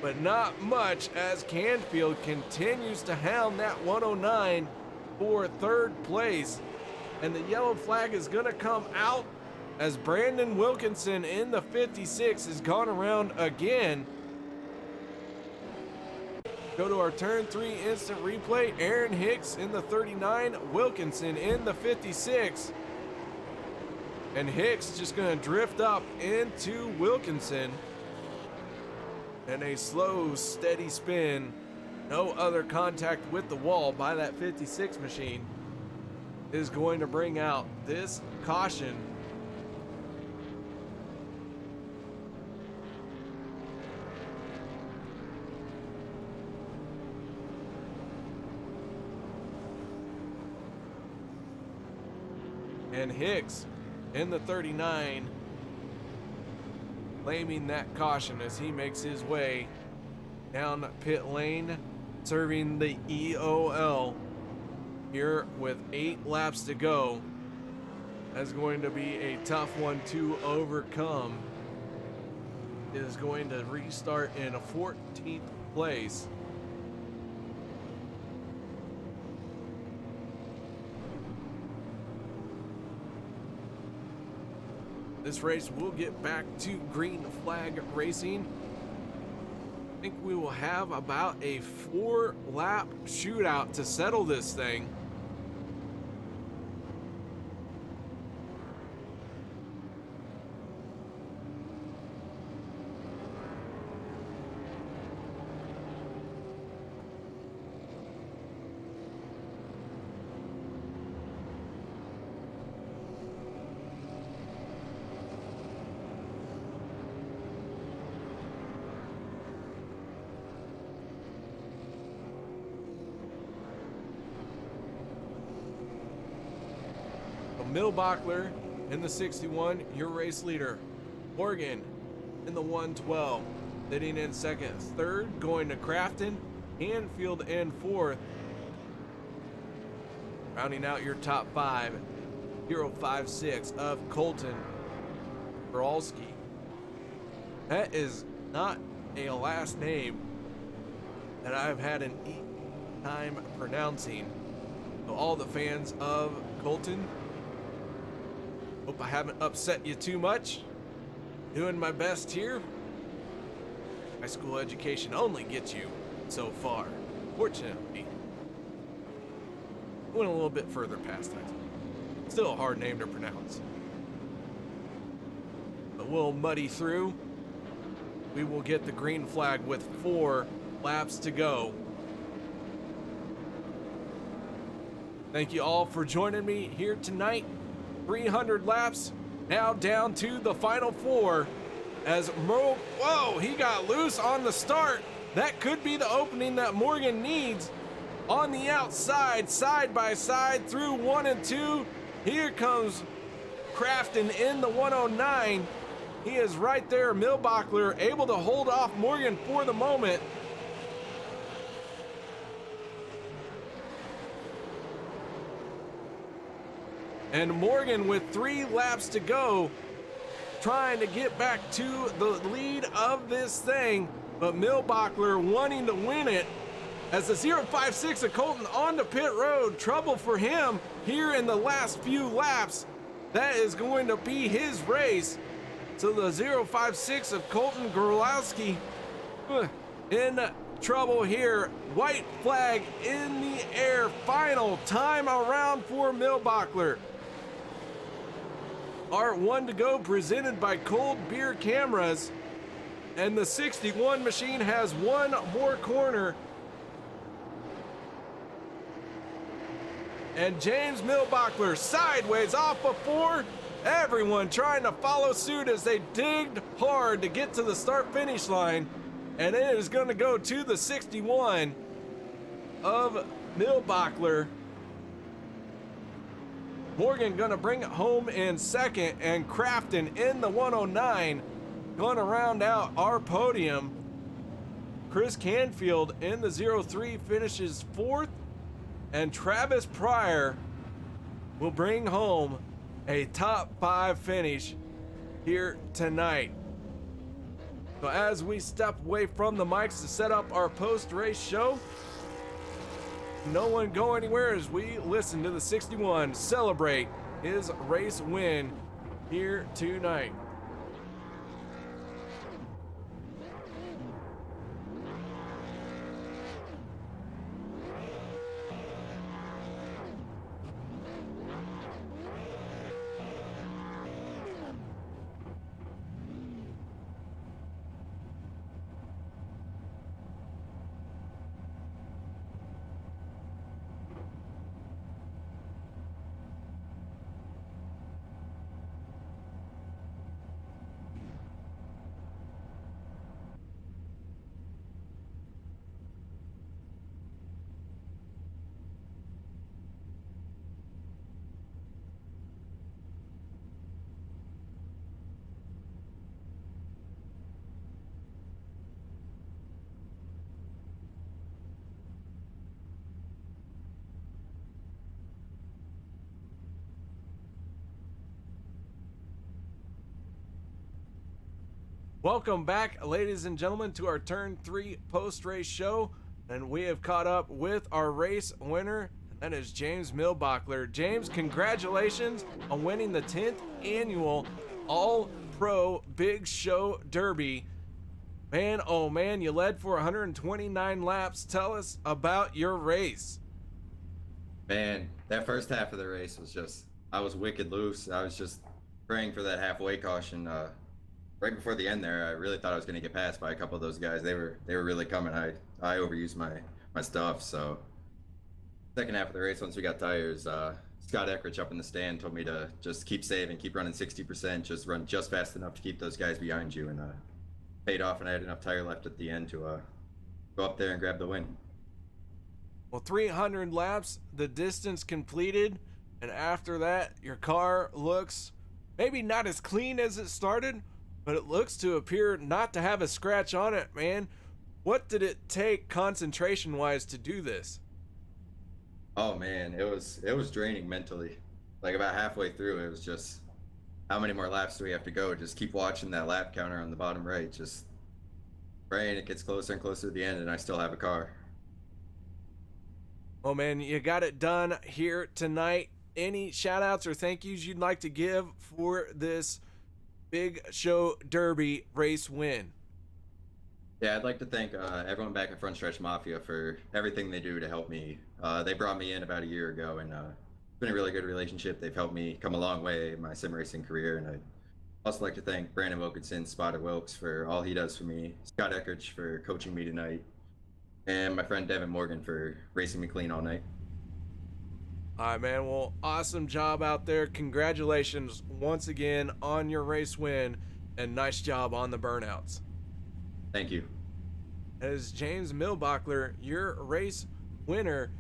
but not much, as Canfield continues to hound that 109 for 3rd place. And the yellow flag is going to come out as Brandon Wilkinson in the 56 has gone around again. Go to our turn 3 instant replay. Aaron Hicks in the 39, Wilkinson in the 56. And Hicks just going to drift up into Wilkinson. And a slow, steady spin. No other contact with the wall by that 56 machine is going to bring out this caution. And Hicks in the 39 claiming that caution as he makes his way down pit lane, serving the EOL here with 8 laps to go. That's going to be a tough one to overcome. It is going to restart in a 14th place. This race will get back to green flag racing. I think we will have about a 4-lap shootout to settle this thing. So Milbachler in the 61, your race leader. Morgan in the 112, sitting in second. Third, going to Crafton. Hanfield in fourth. Rounding out your top five, 056 of Colton Gralski. That is not a last name that I've had an easy time pronouncing. So all the fans of Colton, hope I haven't upset you too much. Doing my best here. High school education only gets you so far. Fortunately, went a little bit further past high school. Still a hard name to pronounce. But we'll muddy through. We will get the green flag with 4 laps to go. Thank you all for joining me here tonight. 300 laps, now down to the final 4 as whoa, he got loose on the start. That could be the opening that Morgan needs. On the outside, side by side through 1 and 2. Here comes Crafton in the 109. He is right there. Milbachler able to hold off Morgan for the moment. And Morgan with 3 laps to go, trying to get back to the lead of this thing, but Milbachler wanting to win it as the 056 of Colton onto pit road. Trouble for him here in the last few laps. That is going to be his race. So the 056 of Colton Gralski in trouble here. White flag in the air. Final time around for Milbachler. Our 1 to go presented by Cold Beer Cameras. And the 61 machine has 1 more corner. And James Milbachler sideways off of 4. Everyone trying to follow suit as they digged hard to get to the start-finish line. And it is going to go to the 61 of Milbachler. Morgan going to bring it home in second, and Crafton in the 109 going to round out our podium. Chris Canfield in the 03 finishes 4th, and Travis Pryor will bring home a top 5 finish here tonight. So as we step away from the mics to set up our post-race show, no one go anywhere as we listen to the 61 celebrate his race win here tonight. Welcome back, ladies and gentlemen, to our Turn 3 post-race show, and we have caught up with our race winner, and that is James Milbachler. James, congratulations on winning the 10th annual All-Pro Big Show Derby. Man, oh man, you led for 129 laps. Tell us about your race. Man, that first half of the race was just, I was wicked loose. I was just praying for that halfway caution. Right before the end there, I really thought I was going to get passed by a couple of those guys. They were really coming. I overused my stuff. So second half of the race, once we got tires, Scott Eckrich up in the stand told me to just keep saving, keep running 60%, just run just fast enough to keep those guys behind you, and paid off. And I had enough tire left at the end to go up there and grab the win. Well, 300 laps, the distance completed, and after that, your car looks maybe not as clean as it started, but it looks to appear not to have a scratch on it, man. What did it take concentration wise to do this? Oh man, it was draining mentally. Like about halfway through, it was just, how many more laps do we have to go? Just keep watching that lap counter on the bottom right. Just praying it gets closer and closer to the end, and I still have a car. Oh man, you got it done here tonight. Any shout outs or thank yous you'd like to give for this Big Show Derby race win? Yeah, I'd like to thank everyone back at Front Stretch Mafia for everything they do to help me. They brought me in about a year ago, and it's been a really good relationship. They've helped me come a long way in my sim racing career, and I'd also like to thank Brandon Wilkinson, Spotter Wilkes for all he does for me, Scott Eckrich for coaching me tonight, and my friend Devin Morgan for racing me clean all night. All right, man. Well, awesome job out there. Congratulations once again on your race win, and nice job on the burnouts. Thank you. As James Milbachler, your race winner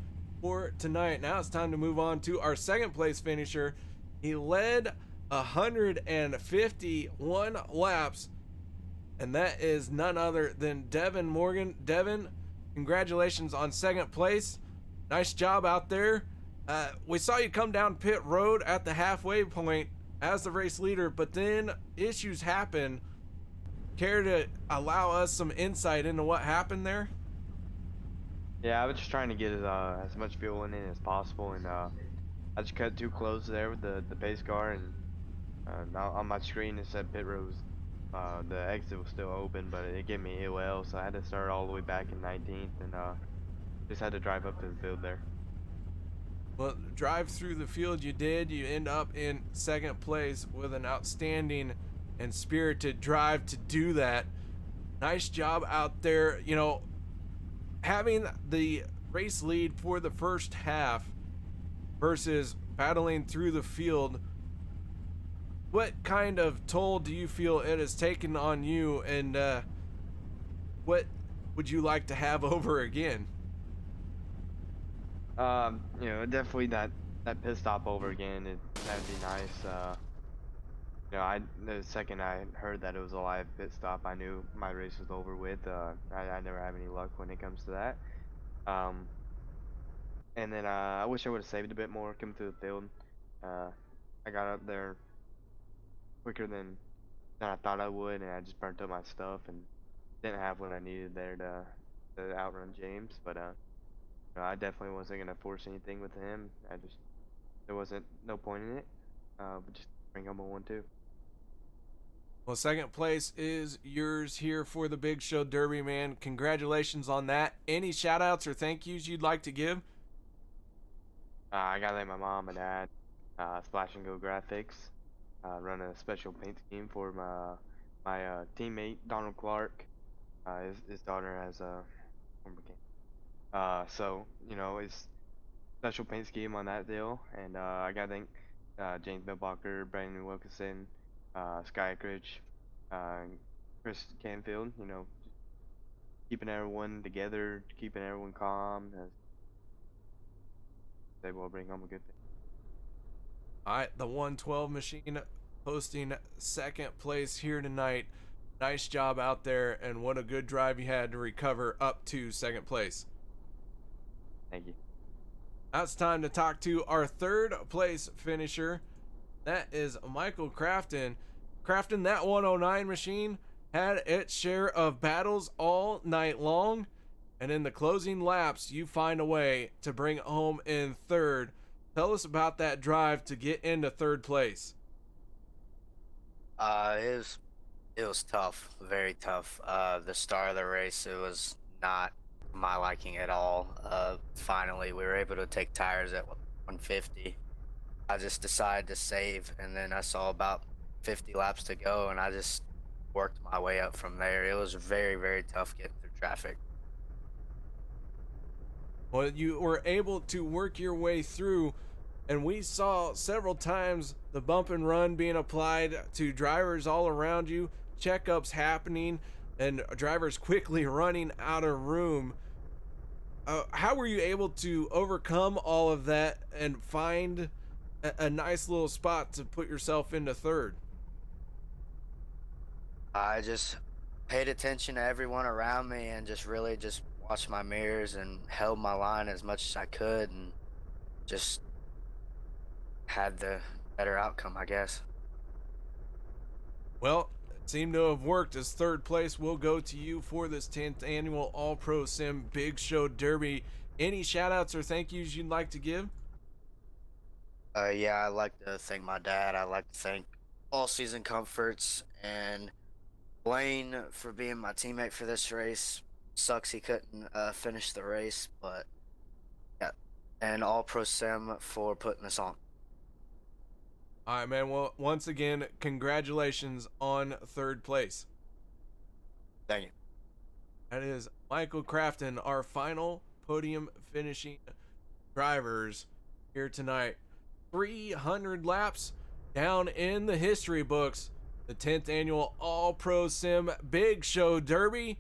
for tonight. Now it's time to move on to our second place finisher. He led 151 laps, and that is none other than Devin Morgan. Devin, congratulations on second place. Nice job out there. We saw you come down pit road at the halfway point as the race leader, but then issues happen. Care to allow us some insight into what happened there? Yeah, I was just trying to get as much fuel in as possible, and I just cut too close there with the pace car, and on my screen it said pit road. The exit was still open, but it gave me AOL, so I had to start all the way back in 19th, and just had to drive up to the field there. Well, drive through the field you did. You end up in second place with an outstanding and spirited drive to do that. Nice job out there. You know, having the race lead for the first half versus battling through the field, what kind of toll do you feel it has taken on you, and what would you like to have over again? You know, definitely that pit stop over again. That'd be nice. You know, the second I heard that it was a live pit stop, I knew my race was over with. I never have any luck when it comes to that. And then I wish I would have saved a bit more coming through the field. I got up there quicker than I thought I would, and I just burnt up my stuff and didn't have what I needed there to outrun James. But you know, I definitely wasn't gonna force anything with him. There wasn't no point in it. But just bring home a 1-2. Well, second place is yours here for the Big Show Derby, man. Congratulations on that. Any shout outs or thank yous you'd like to give? I gotta thank my mom and dad, Splash and Go Graphics, run a special paint scheme for my teammate Donald Clark. His daughter has a so you know, it's special paint scheme on that deal, and I gotta thank James Milbacher, Brandon Wilkinson, Sky Ridge, Chris Canfield. You know, keeping everyone together, keeping everyone calm. They will bring home a good thing. All right, the 112 machine posting second place here tonight. Nice job out there, and what a good drive you had to recover up to second place. Thank you. Now it's time to talk to our third place finisher. That is Michael Crafton. Crafton, that 109 machine had its share of battles all night long, and in the closing laps, you find a way to bring it home in third. Tell us about that drive to get into third place. It was tough, very tough. The start of the race, it was not my liking at all. Finally, we were able to take tires at 150. I just decided to save, and then I saw about 50 laps to go, and I just worked my way up from there. It was very, very tough getting through traffic. Well, you were able to work your way through, and we saw several times the bump and run being applied to drivers all around you, checkups happening, and drivers quickly running out of room. How were you able to overcome all of that and find a nice little spot to put yourself into third? I just paid attention to everyone around me and just really just watched my mirrors and held my line as much as I could and just had the better outcome, I guess. Well, it seemed to have worked, as third place will go to you for this 10th annual AllProSim Big Show Derby. Any shout outs or thank yous you'd like to give? Yeah, I'd like to thank my dad. I'd like to thank All Season Comforts and Blaine for being my teammate for this race. Sucks he couldn't finish the race, but yeah. And AllProSim for putting us on. All right, man. Well, once again, congratulations on third place. Thank you. That is Michael Crafton, our final podium finishing drivers here tonight. 300 laps down in the history books. The 10th annual AllProSim Big Show Derby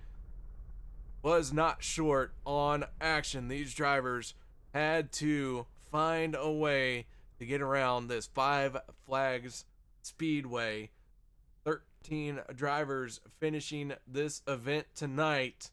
was not short on action. These drivers had to find a way to get around this Five Flags Speedway. 13 drivers finishing this event tonight.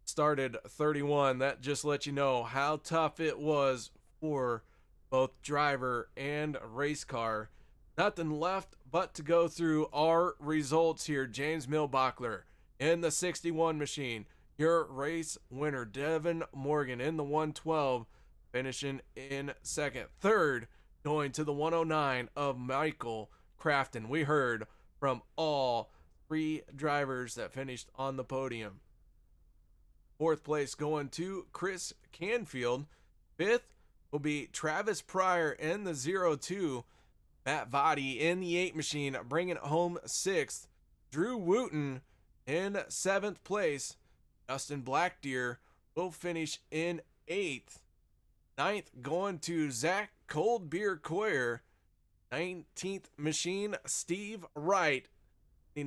Started 31. That just lets you know how tough it was for both driver and race car. Nothing left but to go through our results here. James Milbachler in the 61 machine. Your race winner, Devin Morgan, in the 112, finishing in second. Third, going to the 109 of Michael Crafton. We heard from all three drivers that finished on the podium. Fourth place going to Chris Canfield. Fifth will be Travis Pryor in the 02. Matt Vadi in the 8 machine, bringing it home sixth. Drew Wooten in seventh place. Justin Blackdeer will finish in eighth. Ninth going to Zach Cold Beer Coyer. 19th machine, Steve Wright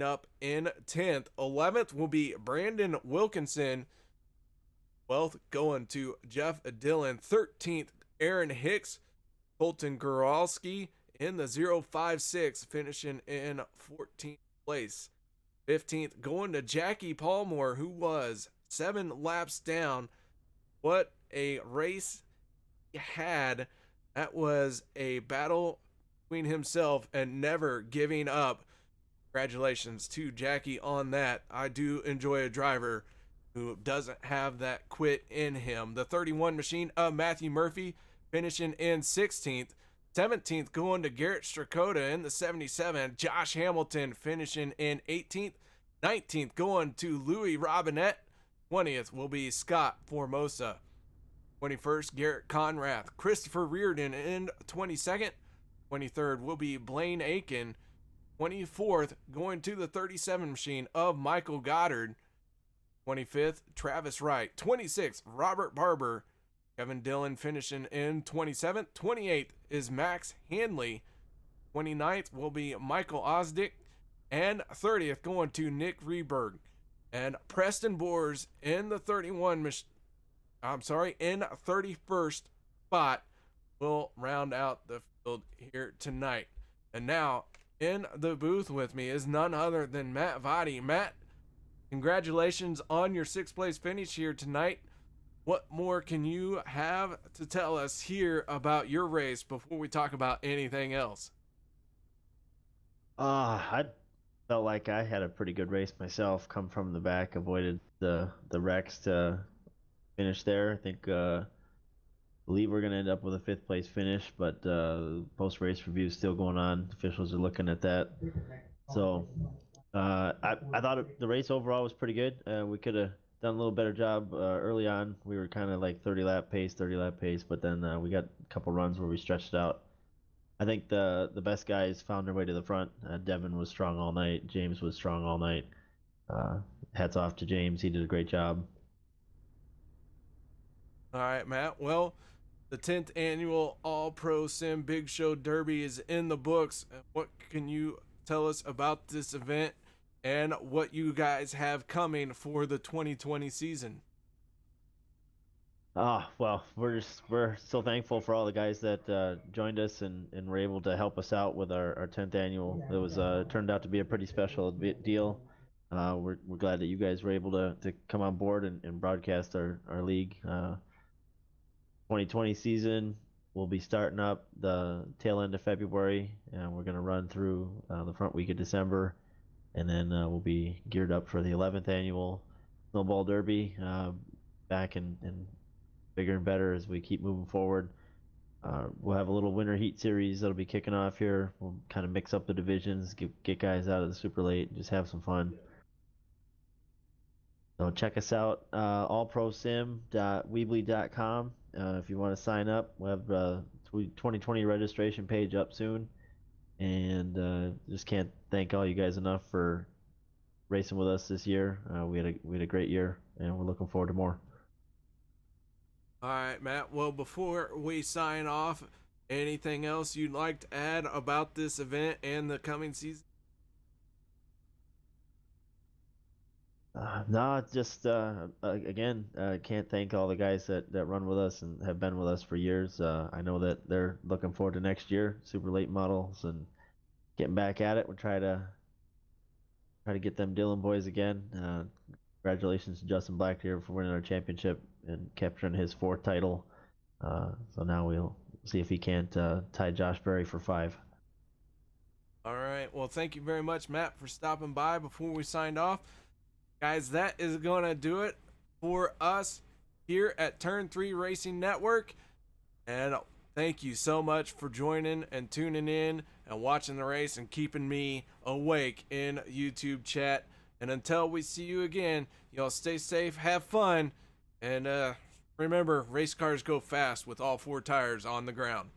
up in 10th. 11th will be Brandon Wilkinson. 12th going to Jeff Dillon. 13th, Aaron Hicks. Colton Goralski in the 056, finishing in 14th place. 15th going to Jackie Palmore, who was 7 laps down. What a race he had. That was a battle between himself and never giving up. Congratulations to Jackie on that. I do enjoy a driver who doesn't have that quit in him. The 31 machine of Matthew Murphy finishing in 16th. 17th going to Garrett Strakota in the 77. Josh Hamilton finishing in 18th. 19th going to Louis Robinette. 20th will be Scott Formosa. 21st, Garrett Conrath. Christopher Reardon in 22nd. 23rd will be Blaine Aiken. 24th going to the 37 machine of Michael Goddard. 25th, Travis Wright. 26th, Robert Barber. Kevin Dillon finishing in 27th. 28th is Max Hanley. 29th will be Michael Osdick. And 30th going to Nick Reberg. And Preston Boers in the 31st spot will round out the field here tonight. And now in the booth with me is none other than Matt Vadi. Matt, congratulations on your 6th place finish here tonight. What more can you have to tell us here about your race before we talk about anything else? I felt like I had a pretty good race myself. Come from the back, avoided the wrecks to finish there. I think believe we're gonna end up with a 5th place finish, but post race review is still going on. Officials are looking at that. So I thought the race overall was pretty good. We could have done a little better job early on. We were kind of like 30 lap pace, but then we got a couple runs where we stretched out. I think the best guys found their way to the front. Devin was strong all night. James was strong all night. Hats off to James. He did a great job. All right, Matt. Well, the 10th annual AllProSim Big Show Derby is in the books. What can you tell us about this event and what you guys have coming for the 2020 season? Well, we're so thankful for all the guys that joined us and were able to help us out with our 10th annual. It was turned out to be a pretty special deal. We're glad that you guys were able to come on board and broadcast our league. 2020 season will be starting up the tail end of February, and we're going to run through the front week of December, and then we'll be geared up for the 11th annual Snowball Derby, back in bigger and better as we keep moving forward. We'll have a little winter heat series that'll be kicking off here. We'll kind of mix up the divisions, get guys out of the super late, and just have some fun. So check us out, allprosim.weebly.com. If you want to sign up, we'll have 2020 registration page up soon. And just can't thank all you guys enough for racing with us this year. We had a great year, and we're looking forward to more. All right, Matt. Well, before we sign off, anything else you'd like to add about this event and the coming season? No, just again, can't thank all the guys that run with us and have been with us for years. I know that they're looking forward to next year, super late models, and getting back at it. We'll try to get them Dillon boys again. Congratulations to Justin Black here for winning our championship and capturing his 4th title. So now we'll see if he can't tie Josh Berry for 5. All right. Well, thank you very much, Matt, for stopping by before we signed off. Guys, that is going to do it for us here at Turn 3 Racing Network. And thank you so much for joining and tuning in and watching the race and keeping me awake in YouTube chat. And until we see you again, y'all stay safe, have fun, and remember, race cars go fast with all 4 tires on the ground.